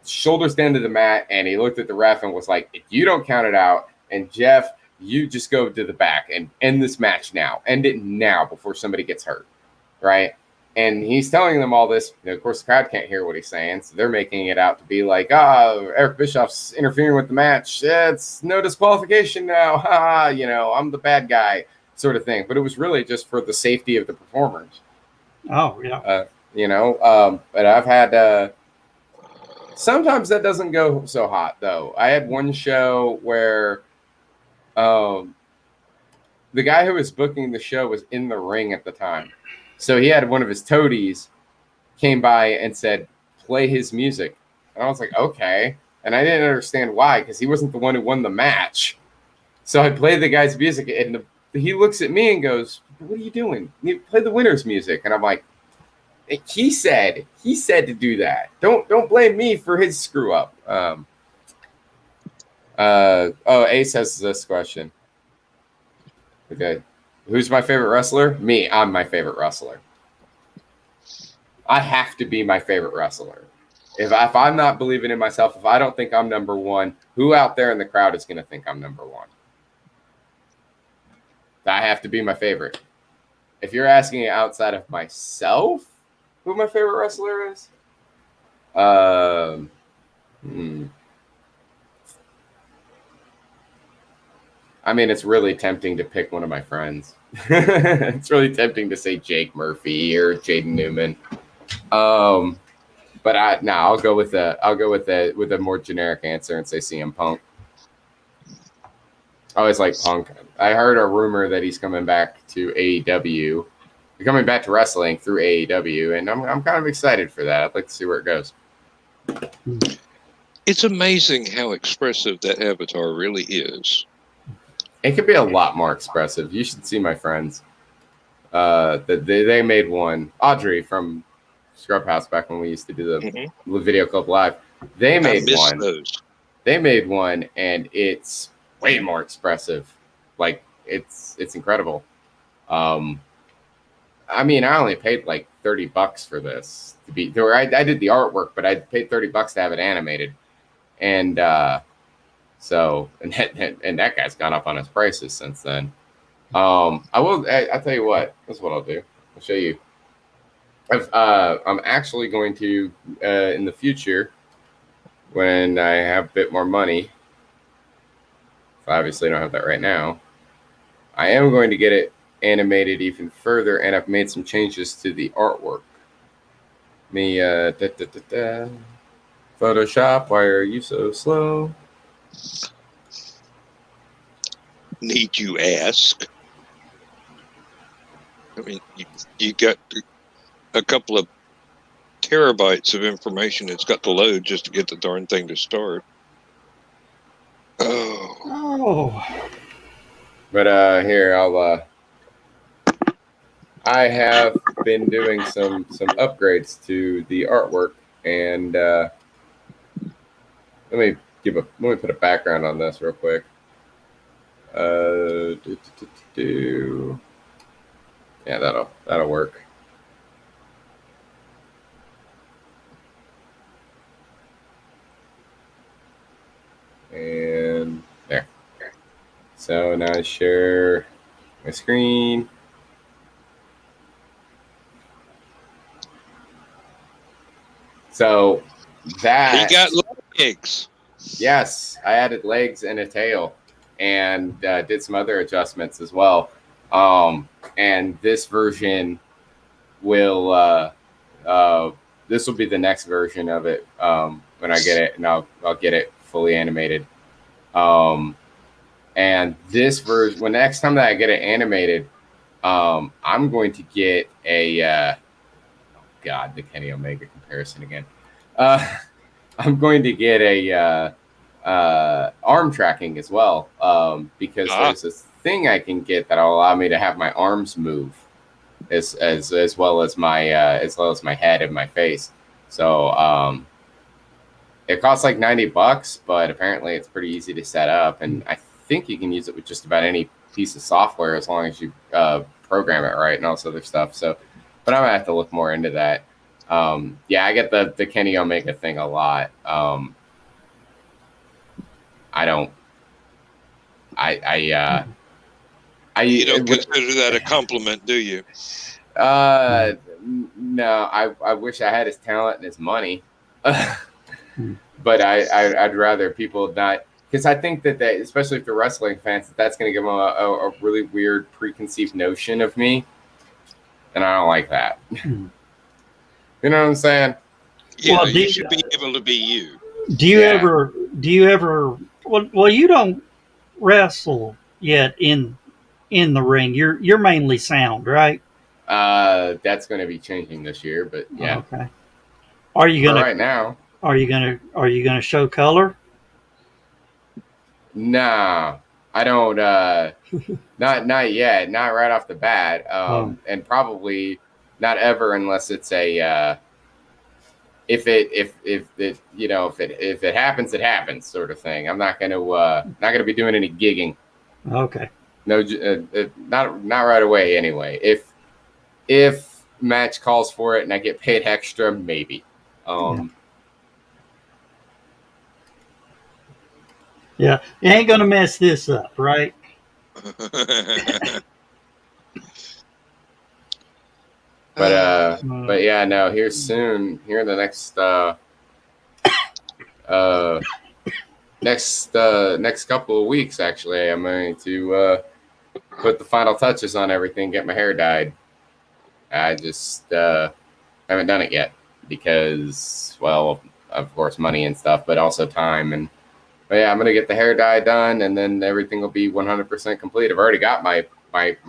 G: shoulders down to the mat, and he looked at the ref and was like, if you don't count it out, and Jeff, you just go to the back and end this match now. End it now before somebody gets hurt, right? And he's telling them all this. Of course, the crowd can't hear what he's saying, so they're making it out to be like, Eric Bischoff's interfering with the match. It's no disqualification now. I'm the bad guy sort of thing. But it was really just for the safety of the performers.
B: Oh, yeah.
G: But I've had sometimes that doesn't go so hot, though. I had one show where the guy who was booking the show was in the ring at the time. So he had one of his toadies came by and said, play his music. And I was like, okay. And I didn't understand why, because he wasn't the one who won the match. So I played the guy's music, and he looks at me and goes, what are you doing? You play the winner's music. And I'm like, he said to do that. Don't blame me for his screw up. Ace has this question. Okay. Who's my favorite wrestler? Me. I'm my favorite wrestler. I have to be my favorite wrestler. If I'm not believing in myself, if I don't think I'm number one, who out there in the crowd is going to think I'm number one? I have to be my favorite. If you're asking outside of myself, who my favorite wrestler is? I mean, it's really tempting to pick one of my friends. It's really tempting to say Jake Murphy or Jaden Newman. But I'll go with a more generic answer and say CM Punk. I always like Punk. I heard a rumor that he's coming back to AEW, coming back to wrestling through AEW, and I'm kind of excited for that. I'd like to see where it goes.
D: It's amazing how expressive that avatar really is.
G: It could be a lot more expressive. You should see my friends. They made one. Audrey from Scrub House back when we used to do the Video Club Live. They made one. Those. They made one, and it's way more expressive. Like it's incredible. I mean, I only paid like $30 for this to be. I did the artwork, but I paid $30 to have it animated, and so that guy's gone up on his prices since then. I'll tell you what. That's what I'll do. I'll show you. I'm actually going to in the future, when I have a bit more money. I obviously don't have that right now. I am going to get it animated even further, and I've made some changes to the artwork. Photoshop, why are you so slow?
D: Need you ask? I mean, you got a couple of terabytes of information it's got to load just to get the darn thing to start.
B: Oh.
G: But here, I have been doing some upgrades to the artwork, and let me put a background on this real quick. Yeah, that'll work. And there. So now I share my screen. So that
D: He got legs.
G: Yes, I added legs and a tail, and did some other adjustments as well. And this version will this will be the next version of it when I get it, and I'll get it fully animated. And this version, when next time that I get it animated, I'm going to get a God, the Kenny Omega comparison again. I'm going to get a arm tracking as well, because there's this thing I can get that'll allow me to have my arms move as well as my head and my face. So it costs like $90, but apparently it's pretty easy to set up, and I think you can use it with just about any piece of software as long as you program it right and all this other stuff. So, but I'm gonna have to look more into that. Yeah, I get the Kenny Omega thing a lot. You
D: don't consider that a compliment, do you?
G: No, I wish I had his talent and his money, but I'd rather people not, because I think that they, especially if they're wrestling fans, that's going to give them a really weird preconceived notion of me, and I don't like that. You know what I'm saying?
D: Yeah,
B: Well,
D: you should be able to be you.
B: Do you ever? Well, you don't wrestle yet in the ring. You're mainly sound, right?
G: That's going to be changing this year, but yeah.
B: Okay. Are you gonna
G: right now?
B: Are you gonna show color?
G: No, I don't. Not yet. Not right off the bat. And probably not ever unless it's a. If it happens, it happens, sort of thing. I'm not gonna be doing any gigging.
B: Okay.
G: No, not right away. Anyway, if match calls for it and I get paid extra, maybe.
B: Yeah, you ain't gonna mess this up, right?
G: But yeah, no. Here soon. Here in the next next couple of weeks, actually, I'm going to put the final touches on everything. Get my hair dyed. I just haven't done it yet because, well, of course, money and stuff, but also time. But yeah, I'm gonna get the hair dye done, and then everything will be 100% complete. I've already got my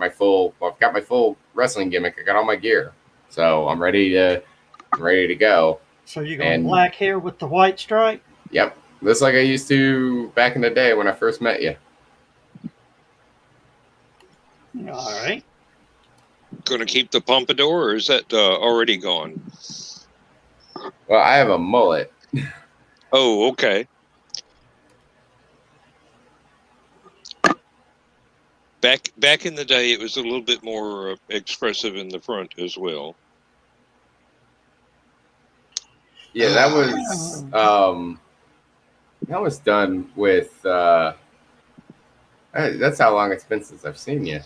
G: full. Well, I've got my full wrestling gimmick. I got all my gear, so I'm ready to go.
B: So you're going black hair with the white stripe?
G: Yep, just like I used to back in the day when I first met you.
B: All right.
D: Going to keep the pompadour, or is that already gone?
G: Well, I have a mullet.
D: Oh, okay. Back in the day, it was a little bit more expressive in the front as well.
G: Yeah, that was done with. That's how long it's been since I've seen you.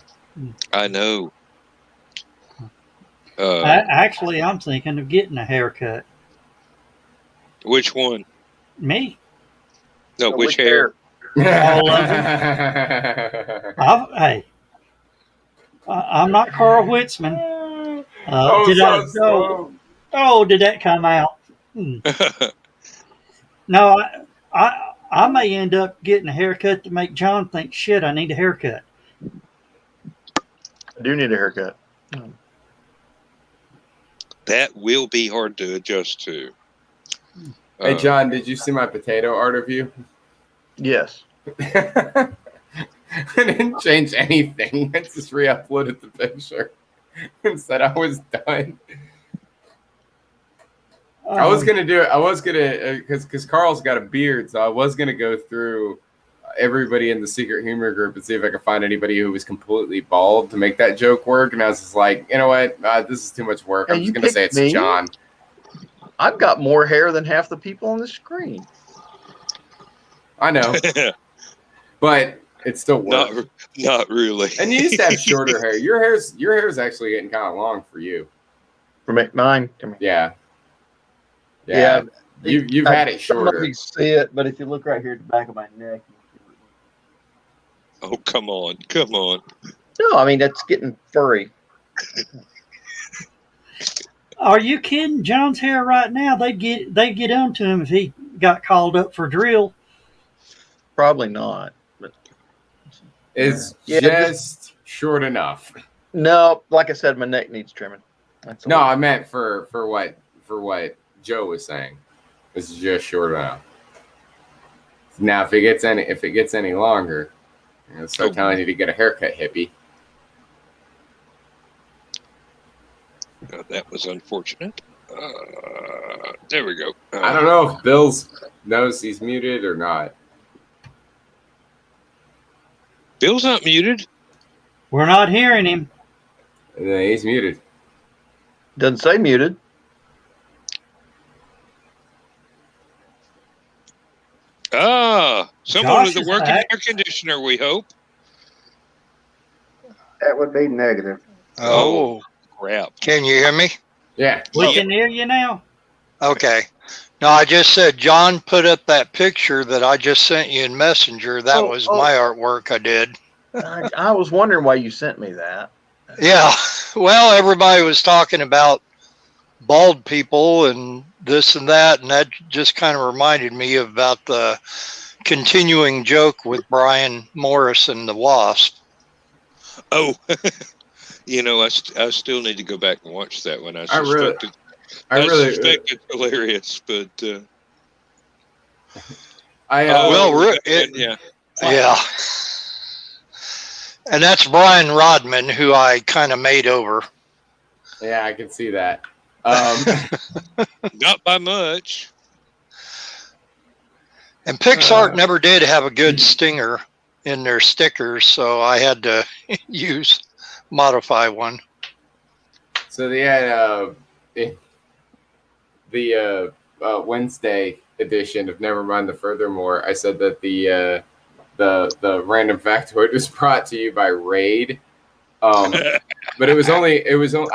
D: I know.
B: Actually, I'm thinking of getting a haircut.
D: Which one?
B: Me?
D: No, which hair?
B: All of them. Hey, I'm not Carl Witzman. Did that come out? No, I may end up getting a haircut to make John think, shit, I need a haircut.
F: I do need a haircut.
D: That will be hard to adjust to.
G: Hey, John, did you see my potato art review?
F: Yes.
G: I didn't change anything. I just re-uploaded the picture and said I was done. I was gonna do it. I was gonna because Carl's got a beard, so I was gonna go through everybody in the secret humor group and see if I could find anybody who was completely bald to make that joke work. And I was just like, you know what? This is too much work. I'm just gonna say it's me? John.
F: I've got more hair than half the people on the screen.
G: I know. But It still works.
D: Not really.
G: And you used to have shorter hair. Your hair's actually getting kind of long for you.
F: For mine.
G: Yeah. You've had it shorter.
F: I don't know if you see it, but if you look right here at the back of my neck.
D: Oh, come on.
F: No, I mean that's getting furry.
B: Are you kidding? John's hair right now, they get onto him if he got called up for drill.
F: Probably not. But
G: it's just short enough.
F: No, like I said, my neck needs trimming. That's all.
G: No, I meant for what Joe was saying. This is just short enough. Now, if it gets any longer, I'm gonna start telling you to get a haircut, hippie.
D: That was unfortunate. There we go.
G: I don't know if Bill's knows he's muted or not.
D: Bill's not muted.
B: We're not hearing him.
G: No, he's muted.
F: Doesn't say muted.
D: Someone with
B: Josh
D: a working
B: is back.
D: air conditioner, we hope.
C: That would be negative.
E: Oh,
D: Crap.
E: can you hear me?
G: Yeah.
B: We can hear you now.
E: Okay. No, I just said John put up that picture that I just sent you in Messenger. That was my artwork I did.
F: I was wondering why you sent me that.
E: Yeah. Well, everybody was talking about bald people and this and that, and that just kind of reminded me about the continuing joke with Brian Morris and the Wasp.
D: Oh, I still need to go back and watch that one. I suspect it's hilarious, but
E: yeah. And that's Brian Rodman, who I kind of made over.
G: Yeah, I can see that.
D: Not by much.
E: And PixArt never did have a good stinger in their stickers, so I had to modify one.
G: So they had the Wednesday edition of Nevermind the Furthermore. I said that the random factoid was brought to you by Raid. But I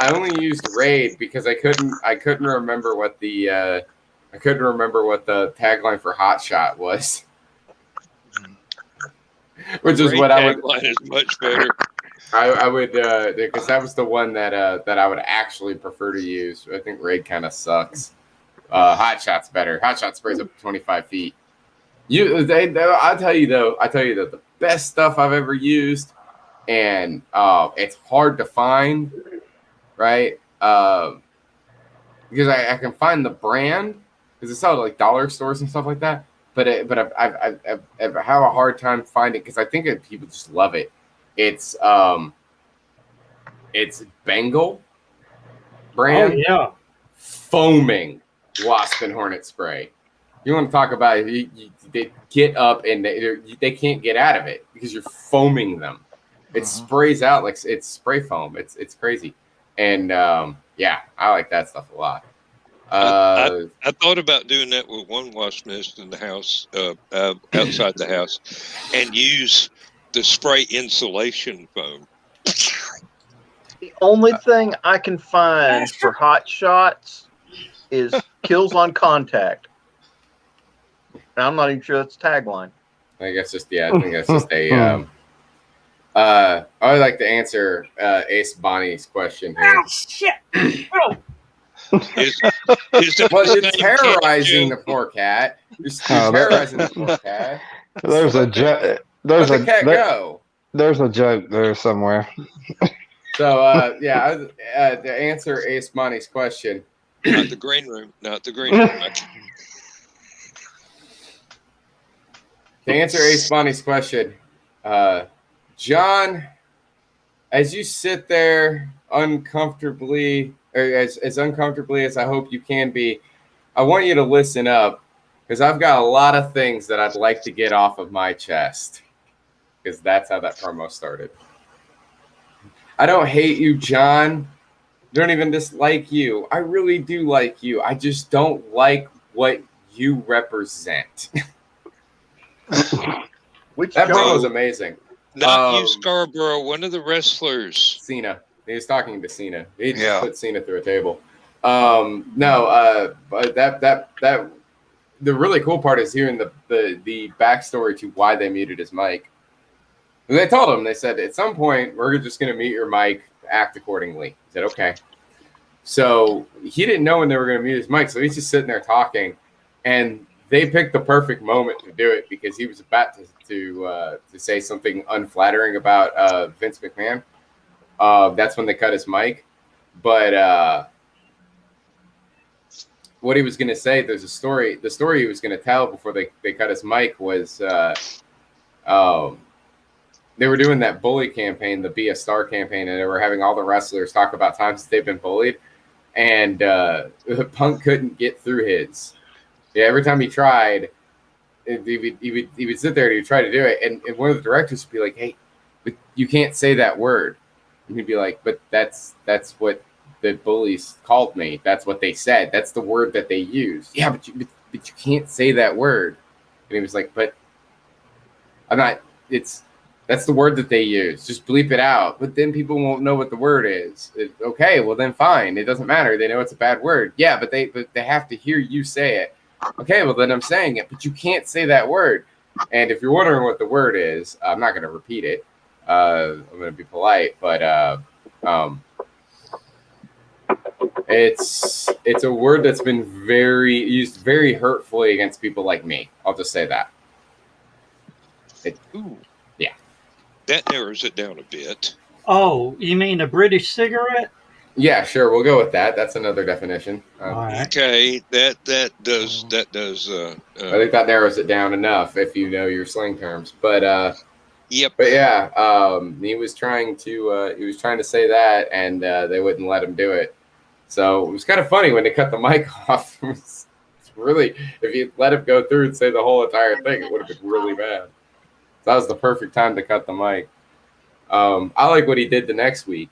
G: only used Raid because I couldn't remember what the tagline for Hot Shot was. Which is what I would.
D: Tagline is much better.
G: I would because that was the one that I would actually prefer to use. I think Raid kind of sucks. Hot Shot's better. Hot Shot sprays up to 25 feet. I'll tell you that the best stuff I've ever used, and it's hard to find, right? Because I can find the brand because it's all like dollar stores and stuff like that. But I've had a hard time finding because I think people just love it. It's Bengal brand.
B: Oh yeah.
G: Foaming wasp and hornet spray. You want to talk about it? They get up and they can't get out of it because you're foaming them. It sprays out like it's spray foam. It's crazy, and yeah, I like that stuff a lot.
D: I thought about doing that with one wasp nest in the house, outside the house, and use the spray insulation foam.
F: The only thing I can find for Hot Shots is kills on contact. And I'm not even sure that's a tagline.
G: I think that's just a. I would like to answer Ace Bonnie's question here.
B: Ah, shit. Oh.
G: Well, you're terrorizing the poor cat. You're terrorizing the poor cat.
I: There's a joke.
G: Where'd the cat go?
I: There's a joke there somewhere.
G: So to answer Ace Bonnie's question.
D: Not the green room. Not the green room.
G: To answer Ace Bonnie's question, John, as you sit there uncomfortably, or as uncomfortably as I hope you can be, I want you to listen up because I've got a lot of things that I'd like to get off of my chest because that's how that promo started. I don't hate you, John. I don't even dislike you. I really do like you. I just don't like what you represent. That promo was amazing.
D: Not you, Scarborough. One of the wrestlers.
G: Cena. He was talking to Cena. He just put Cena through a table. But that the really cool part is hearing the backstory to why they muted his mic. And they told him, they said, at some point, we're just going to mute your mic, act accordingly. He said, okay. So he didn't know when they were going to mute his mic, so he's just sitting there talking. And they picked the perfect moment to do it because he was about to say something unflattering about Vince McMahon. That's when they cut his mic. But what he was going to say, there's a story. The story he was going to tell before they cut his mic was they were doing that bully campaign, the Be a Star campaign, and they were having all the wrestlers talk about times that they've been bullied. And Punk couldn't get through his. Yeah, every time he tried, he would sit there and he'd try to do it. And one of the directors would be like, hey, but you can't say that word. And he'd be like, but that's what the bullies called me. That's what they said. That's the word that they used. Yeah, but you can't say that word. And he was like, but I'm not, that's the word that they use. Just bleep it out. But then people won't know what the word is. Okay, well then fine. It doesn't matter. They know it's a bad word. Yeah, but they have to hear you say it. Okay, well then I'm saying it, but you can't say that word. And if you're wondering what the word is, I'm not going to repeat it. I'm going to be polite, but it's a word that's been used very hurtfully against people like me. I'll just say that.
D: Ooh.
G: Yeah.
D: That narrows it down a bit.
B: Oh, you mean a British cigarette?
G: Yeah, sure. We'll go with that. That's another definition.
B: All right.
D: Okay, that does. I
G: think that narrows it down enough if you know your slang terms. But
D: yep.
G: But yeah, he was trying to say that, and they wouldn't let him do it. So it was kind of funny when they cut the mic off. It's really, if you let him go through and say the whole entire thing, it would have been really bad. So that was the perfect time to cut the mic. I like what he did the next week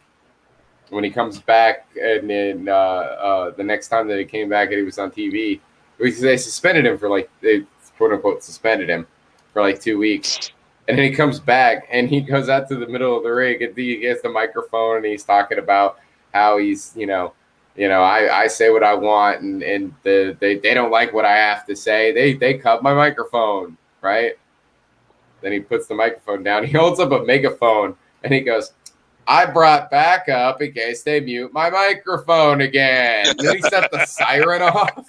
G: when he comes back, and then the next time that he came back and he was on TV, they suspended him for they quote unquote suspended him for 2 weeks. And then he comes back and he goes out to the middle of the ring and he gets the microphone and he's talking about how he's, I say what I want and they don't like what I have to say. They cut my microphone, right? Then he puts the microphone down. He holds up a megaphone and he goes, I brought back up in case they mute my microphone again. And then he set the siren off.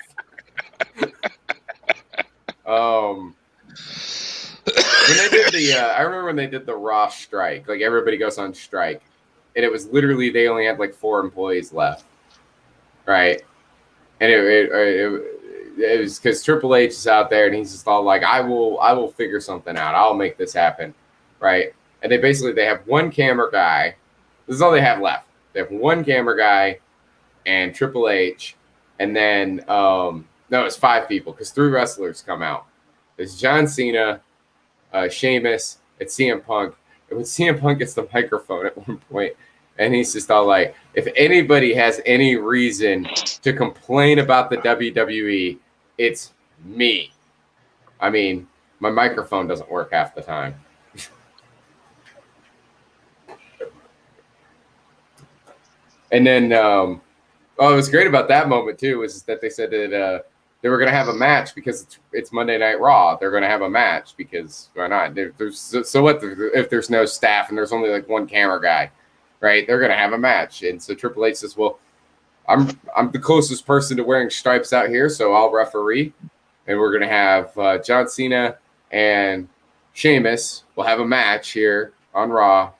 G: When they did I remember when they did the Raw strike, everybody goes on strike, and it was literally they only had 4 employees left, right? And it was because Triple H is out there and he's just all like, I will figure something out. I'll make this happen, right? And they have one camera guy. This is all they have left. They have one camera guy and Triple H, and then no, it's 5 people because 3 wrestlers come out. There's John Cena, Sheamus, and CM Punk. And when CM Punk gets the microphone at one point, and he's just all like, if anybody has any reason to complain about the WWE, it's me. I mean, my microphone doesn't work half the time. And then, what was great about that moment, too, was that they said that they were going to have a match because it's Monday Night Raw. They're going to have a match because why not? So what if there's no staff and there's only one camera guy, right? They're going to have a match. And so Triple H says, well, I'm the closest person to wearing stripes out here, so I'll referee. And we're going to have John Cena and Sheamus will have a match here on Raw.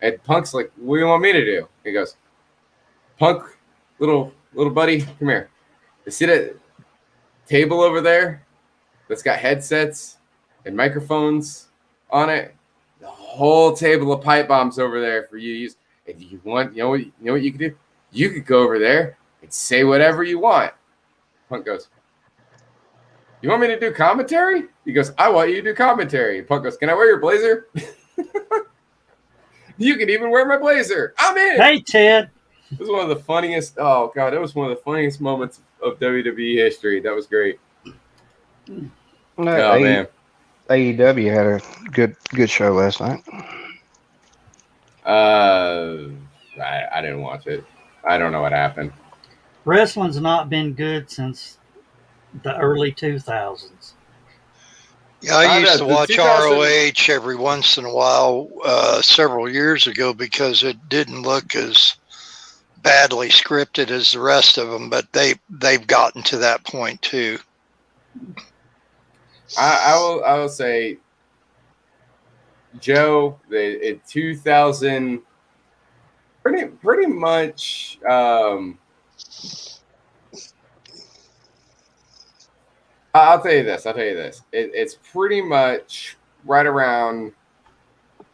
G: And Punk's like, what do you want me to do? He goes, Punk, little buddy, come here. You see that table over there that's got headsets and microphones on it? The whole table of pipe bombs over there for you to use. And you want, you know what you could do? You could go over there and say whatever you want. Punk goes, you want me to do commentary? He goes, I want you to do commentary. Punk goes, can I wear your blazer? You can even wear my blazer. I'm in.
B: Hey, Ted.
G: It was one of the funniest. Oh God, that was one of the funniest moments of WWE history. That was great.
I: No,
G: man.
I: AEW had a good show last night.
G: I didn't watch it. I don't know what happened.
B: Wrestling's not been good since the early 2000s.
E: Yeah, I used to
G: the
E: watch
G: 2000
E: ROH every once in a while several years ago because it didn't look as badly scripted as the rest of them, but they've gotten to that point too.
G: I will say, Joe, in 2000, pretty much. I'll tell you this. It's pretty much right around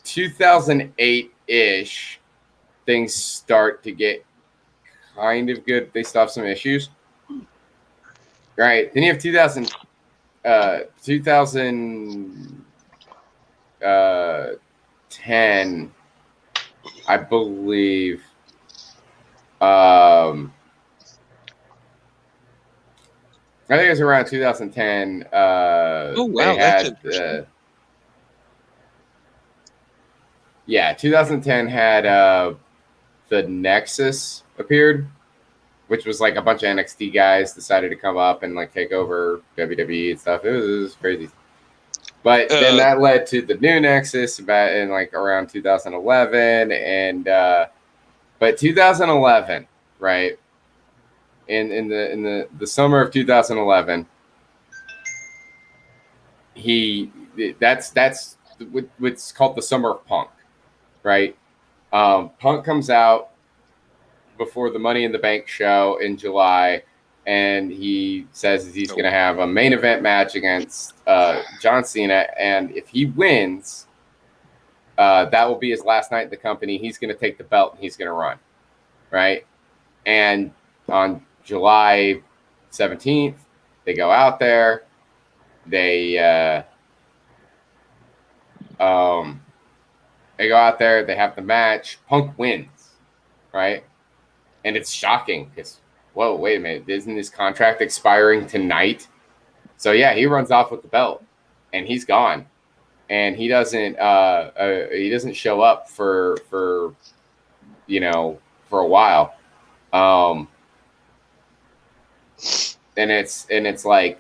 G: 2008-ish. Things start to get kind of good. They still have some issues, right? Then you have 2010, I believe. I think it was around 2010.
D: Oh, wow, that's interesting.
G: 2010 had the Nexus appeared, which was like a bunch of NXT guys decided to come up and like take over WWE and stuff. It was crazy. But then that led to the new Nexus about in like around 2011, and but 2011, right? In the summer of 2011, that's what's called the Summer of Punk, right? Punk comes out before the Money in the Bank show in July, and he says he's going to have a main event match against John Cena, and if he wins, that will be his last night in the company. He's going to take the belt and he's going to run, right? And on July 17th, they go out there. They go out there. They have the match. Punk wins, right? And it's shocking because, whoa, wait a minute. Isn't his contract expiring tonight? So, yeah, he runs off with the belt, and he's gone. And he doesn't show up for a while. And it's like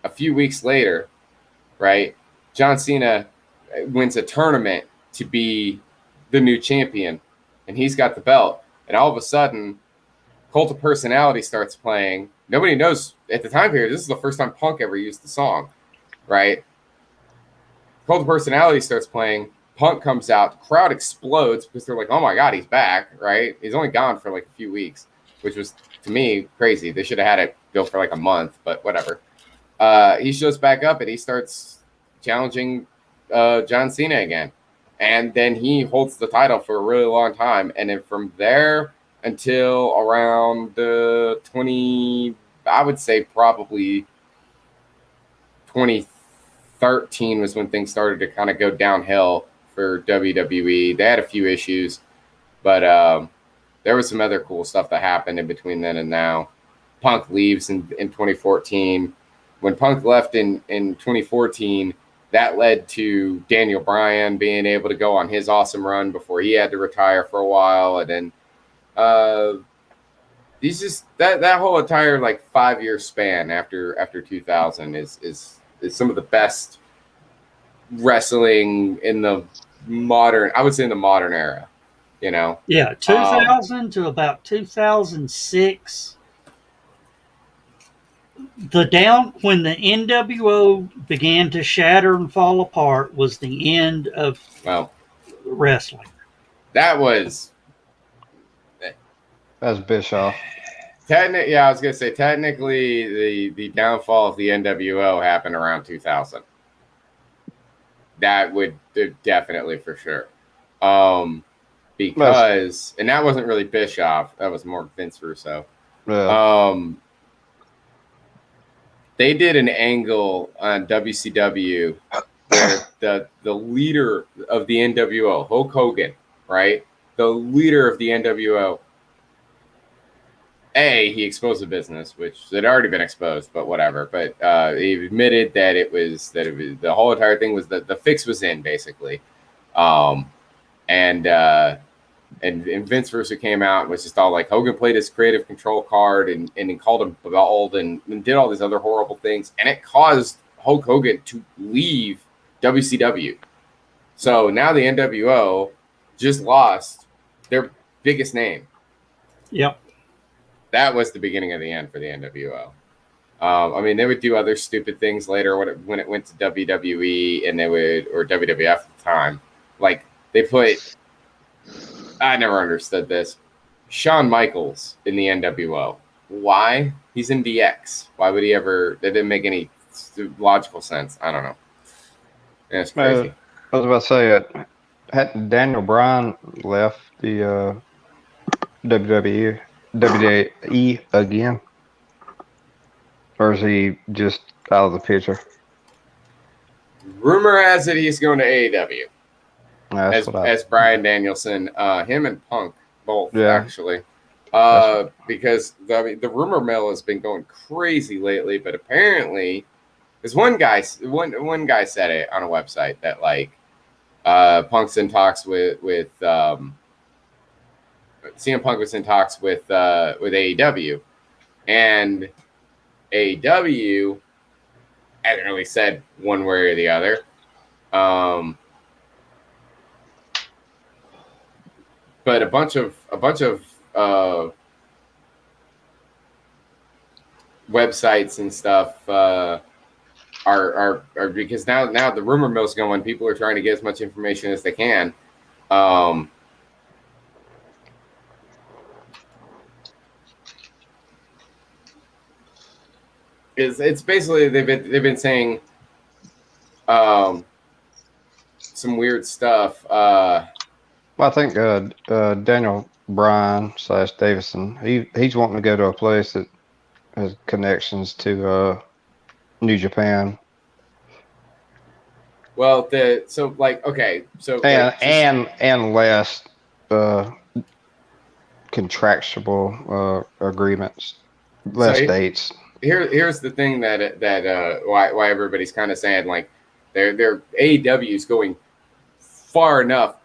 G: a few weeks later, right? John Cena wins a tournament to be the new champion, and he's got the belt. And all of a sudden, Cult of Personality starts playing. Nobody knows at the time period. This is the first time Punk ever used the song, right? Cult of Personality starts playing. Punk comes out. The crowd explodes because they're like, "Oh my God, he's back!" Right? He's only gone for like a few weeks, which was to me crazy. They should have had it go for like a month, but whatever. He shows back up and he starts challenging John Cena again. And then he holds the title for a really long time. And then from there until around I would say probably 2013 was when things started to kind of go downhill for WWE. They had a few issues, but there was some other cool stuff that happened in between then and now. Punk leaves in 2014. When Punk left in 2014, that led to Daniel Bryan being able to go on his awesome run before he had to retire for a while. And then that whole entire like 5-year span after 2000 is some of the best wrestling in the modern era, you know?
B: Yeah, 2000 to about 2006. When the NWO began to shatter and fall apart was the end of wrestling.
G: That was
I: Bischoff.
G: I was gonna say technically the downfall of the NWO happened around 2000. That would definitely for sure. Because and that wasn't really Bischoff, that was more Vince Russo.
I: Yeah.
G: They did an angle on WCW where the leader of the NWO, Hulk Hogan, right? The leader of the NWO he exposed the business, which had already been exposed, but whatever. But he admitted that it was the whole entire thing was that the fix was in, basically. And Vince Russo came out and was just all like, Hogan played his creative control card and he called him bald and did all these other horrible things, and it caused Hulk Hogan to leave WCW. So now the NWO just lost their biggest name.
B: Yep.
G: That was the beginning of the end for the NWO. I mean, they would do other stupid things later when it went to WWE and or WWF at the time. Like they put, I never understood this, Shawn Michaels in the NWO. Why? He's in DX. Why would he ever? That didn't make any logical sense. I don't know. That's crazy.
I: I was about to say, hadn't Daniel Bryan left the WWE again? Or is he just out of the picture?
G: Rumor has it he's going to AEW. As Bryan Danielson, him and Punk both, actually. Because the rumor mill has been going crazy lately, but apparently there's one guy said it on a website that like Punk's in talks with CM Punk was in talks with AEW, and AEW hasn't really said one way or the other. But a bunch of websites and stuff are because now the rumor mill's going. People are trying to get as much information as they can. It's basically they've been saying some weird stuff.
I: Well, I think Daniel Bryan / Davison, he's wanting to go to a place that has connections to New Japan.
G: Well, and
I: less contractual agreements, less dates.
G: Here's the thing that why everybody's kind of saying like their AEW is going far enough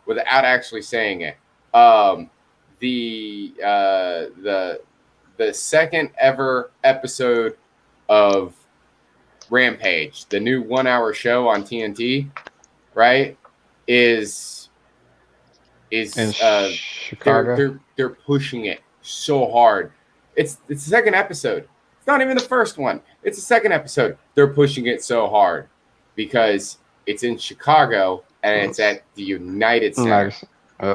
G: without actually saying it. The second ever episode of Rampage, the new 1 hour show on TNT, right, is
I: in Chicago.
G: They're pushing it so hard. It's the second episode. It's not even the first one. It's the second episode. They're pushing it so hard because it's in Chicago and it's at the United Center.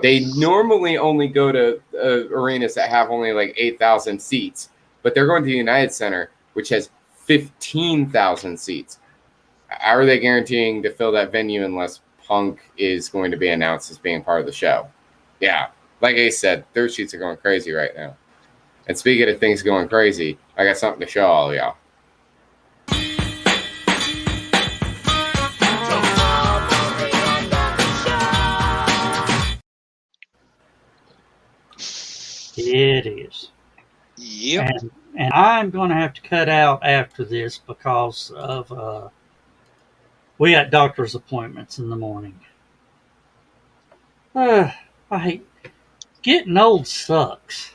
G: They normally only go to arenas that have only like 8,000 seats, but they're going to the United Center, which has 15,000 seats. How are they guaranteeing to fill that venue unless Punk is going to be announced as being part of the show? Yeah, like Ace said, their sheets are going crazy right now. And speaking of things going crazy, I got something to show all of y'all.
B: It is.
D: Yep.
B: And I'm going to have to cut out after this because of we got doctor's appointments in the morning. I hate getting old sucks.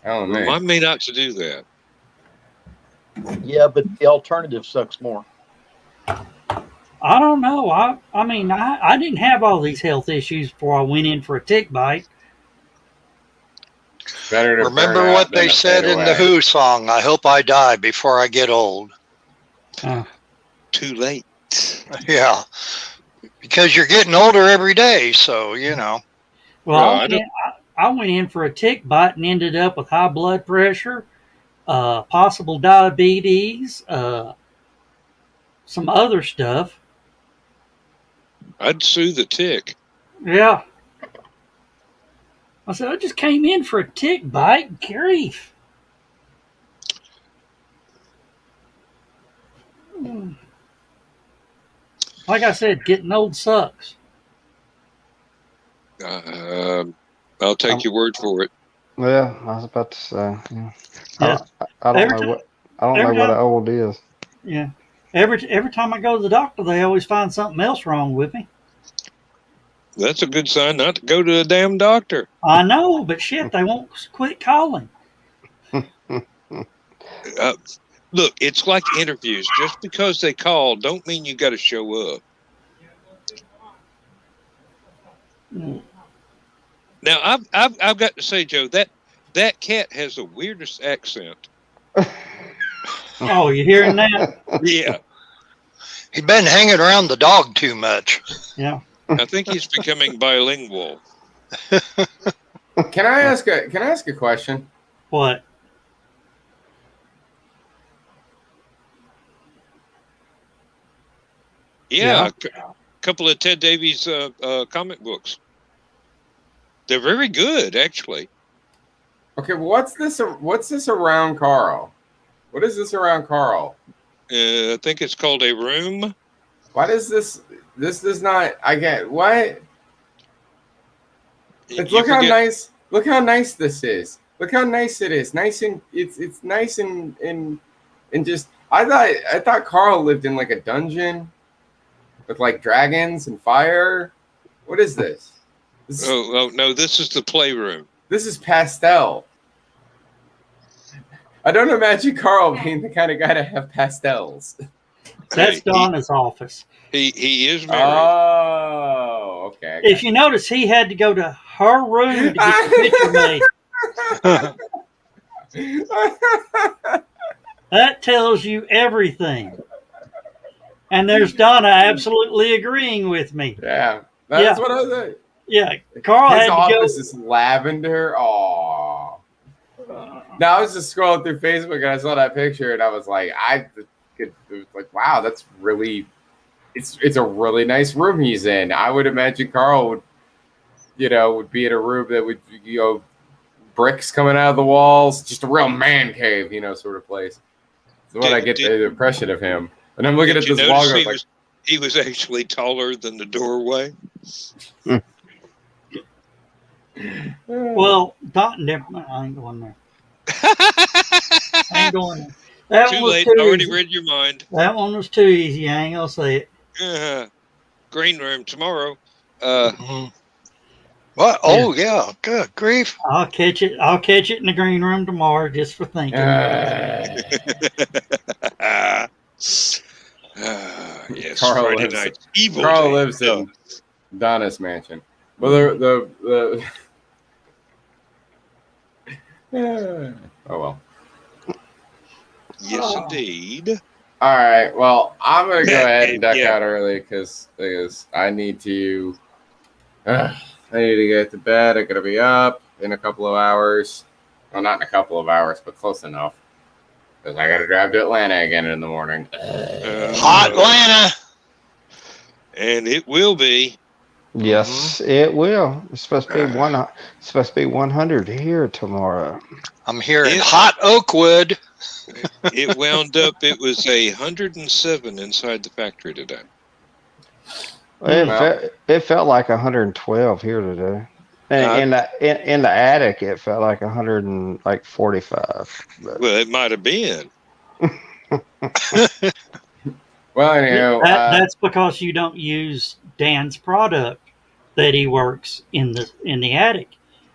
G: Oh man,
D: Remind me not to do that.
F: Yeah, but the alternative sucks more.
B: I don't know. I mean, I didn't have all these health issues before I went in for a tick bite.
G: Better to
E: remember what they said in the Who song, I hope I die before I get old.
D: Too late.
E: Yeah, because you're getting older every day, so you know.
B: Well, I went in for a tick bite and ended up with high blood pressure, possible diabetes, some other stuff.
D: I'd sue the tick.
B: Yeah. I said, I just came in for a tick bite. Grief. Like I said, getting old sucks.
D: I'll take your word for it.
I: Yeah, I was about to say. Yeah.
B: Yeah.
I: I don't
B: Every
I: know
B: time,
I: what I don't know
B: every
I: what
B: time,
I: old is.
B: yeah. Every time I go to the doctor, they always find something else wrong with me.
D: That's a good sign not to go to a damn doctor.
B: I know, but shit, they won't quit calling.
D: Look, it's like interviews. Just because they call, don't mean you got to show up.
B: Mm.
D: Now, I've got to say, Joe, that cat has the weirdest accent.
B: Oh, you hearing that?
D: Yeah,
E: He's been hanging around the dog too much.
B: Yeah.
D: I think he's becoming bilingual.
G: Can I ask a question?
B: What?
D: Yeah, a couple of Ted Davies comic books. They're very good, actually.
G: Okay, well, what's this around Carl? What is this around Carl?
D: I think it's called A Room.
G: Why does this does not? I get what? Look how nice this is. Look how nice it is. Nice and it's nice and just I thought Carl lived in like a dungeon with like dragons and fire. What is this?
D: Oh no, this is the playroom.
G: This is pastel. I don't imagine Carl being the kind of guy to have pastels.
B: That's Donna's office.
D: He is married.
G: Oh, okay.
B: If you notice, he had to go to her room to get the picture made. That tells you everything. And there's Donna absolutely agreeing with me.
G: Yeah, that's what I was saying.
B: Yeah, Carl
G: His
B: had to go.
G: office is lavender. Oh. Now I was just scrolling through Facebook and I saw that picture and I was like, wow, that's really, it's a really nice room he's in. I would imagine Carl would be in a room that would, bricks coming out of the walls, just a real man cave, sort of place. That's what I get the impression of him. And I'm looking at this log.
D: He was actually taller than the doorway.
B: Well, never mind. I ain't going there. I ain't going there. That
D: too
B: one was
D: late.
B: too
D: Already
B: easy.
D: read your mind.
B: That one was too easy. I ain't gonna say it.
D: Green room tomorrow.
E: What? Oh yeah, good grief!
B: I'll catch it in the green room tomorrow, just for thinking.
D: Yes,
G: Carl
D: Friday
G: lives,
D: night. Evil
G: Carl
D: day.
G: lives in Donna's mansion. Well, the oh well.
D: Yes, indeed.
G: All right. Well, I'm gonna go ahead and duck out early because I need to. I need to get to bed. I'm gonna be up in a couple of hours. Well, not in a couple of hours, but close enough. Because I gotta drive to Atlanta again in the morning.
E: Hot Atlanta.
D: And it will be.
I: Yes, it will. It's supposed to be 100 here tomorrow.
E: I'm hearing hot Oakwood.
D: It wound up. It was 107 inside the factory today.
I: It felt like 112 here today. And in the attic, it felt like 145.
D: Well, it might have been.
G: Well, anyhow,
B: that's because you don't use Dan's product that he works in the attic.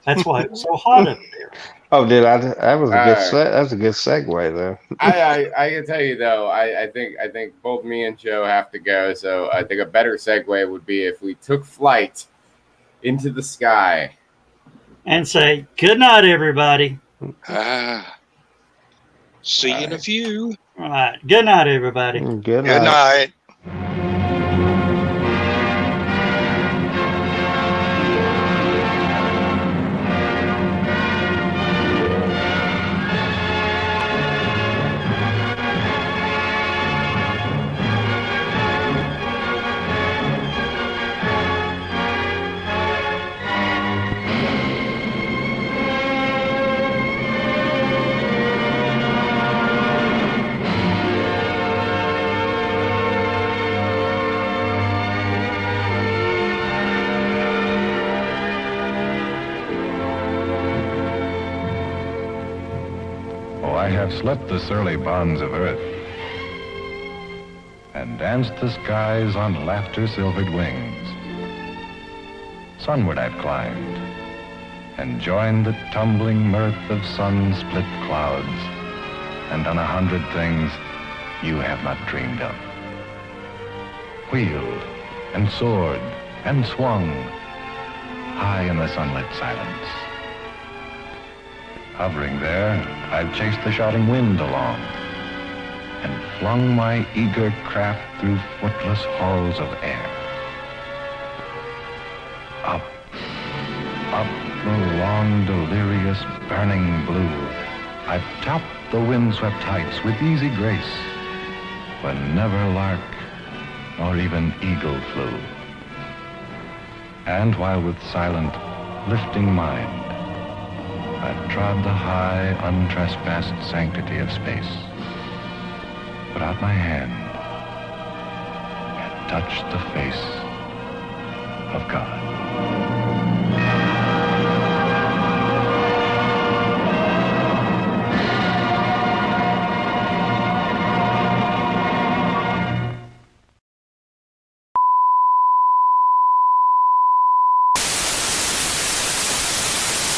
B: That's why it was so hot up there.
I: Oh, did I? That was a good segue, though.
G: I can tell you though. I think both me and Joe have to go. So I think a better segue would be if we took flight into the sky
B: and say good night, everybody.
D: See you in a few.
B: All right. Good night, everybody.
I: Good
E: night.
J: have slipped the surly bonds of earth and danced the skies on laughter-silvered wings. Sunward I've climbed and joined the tumbling mirth of sun-split clouds and done 100 things you have not dreamed of. Wheeled and soared and swung high in the sunlit silence. Hovering there, I've chased the shouting wind along and flung my eager craft through footless halls of air. Up, up the long, delirious, burning blue, I've topped the windswept heights with easy grace, when never lark nor even eagle flew. And while with silent, lifting mind, I've trod the high, untrespassed sanctity of space, put out my hand and touched the face of God.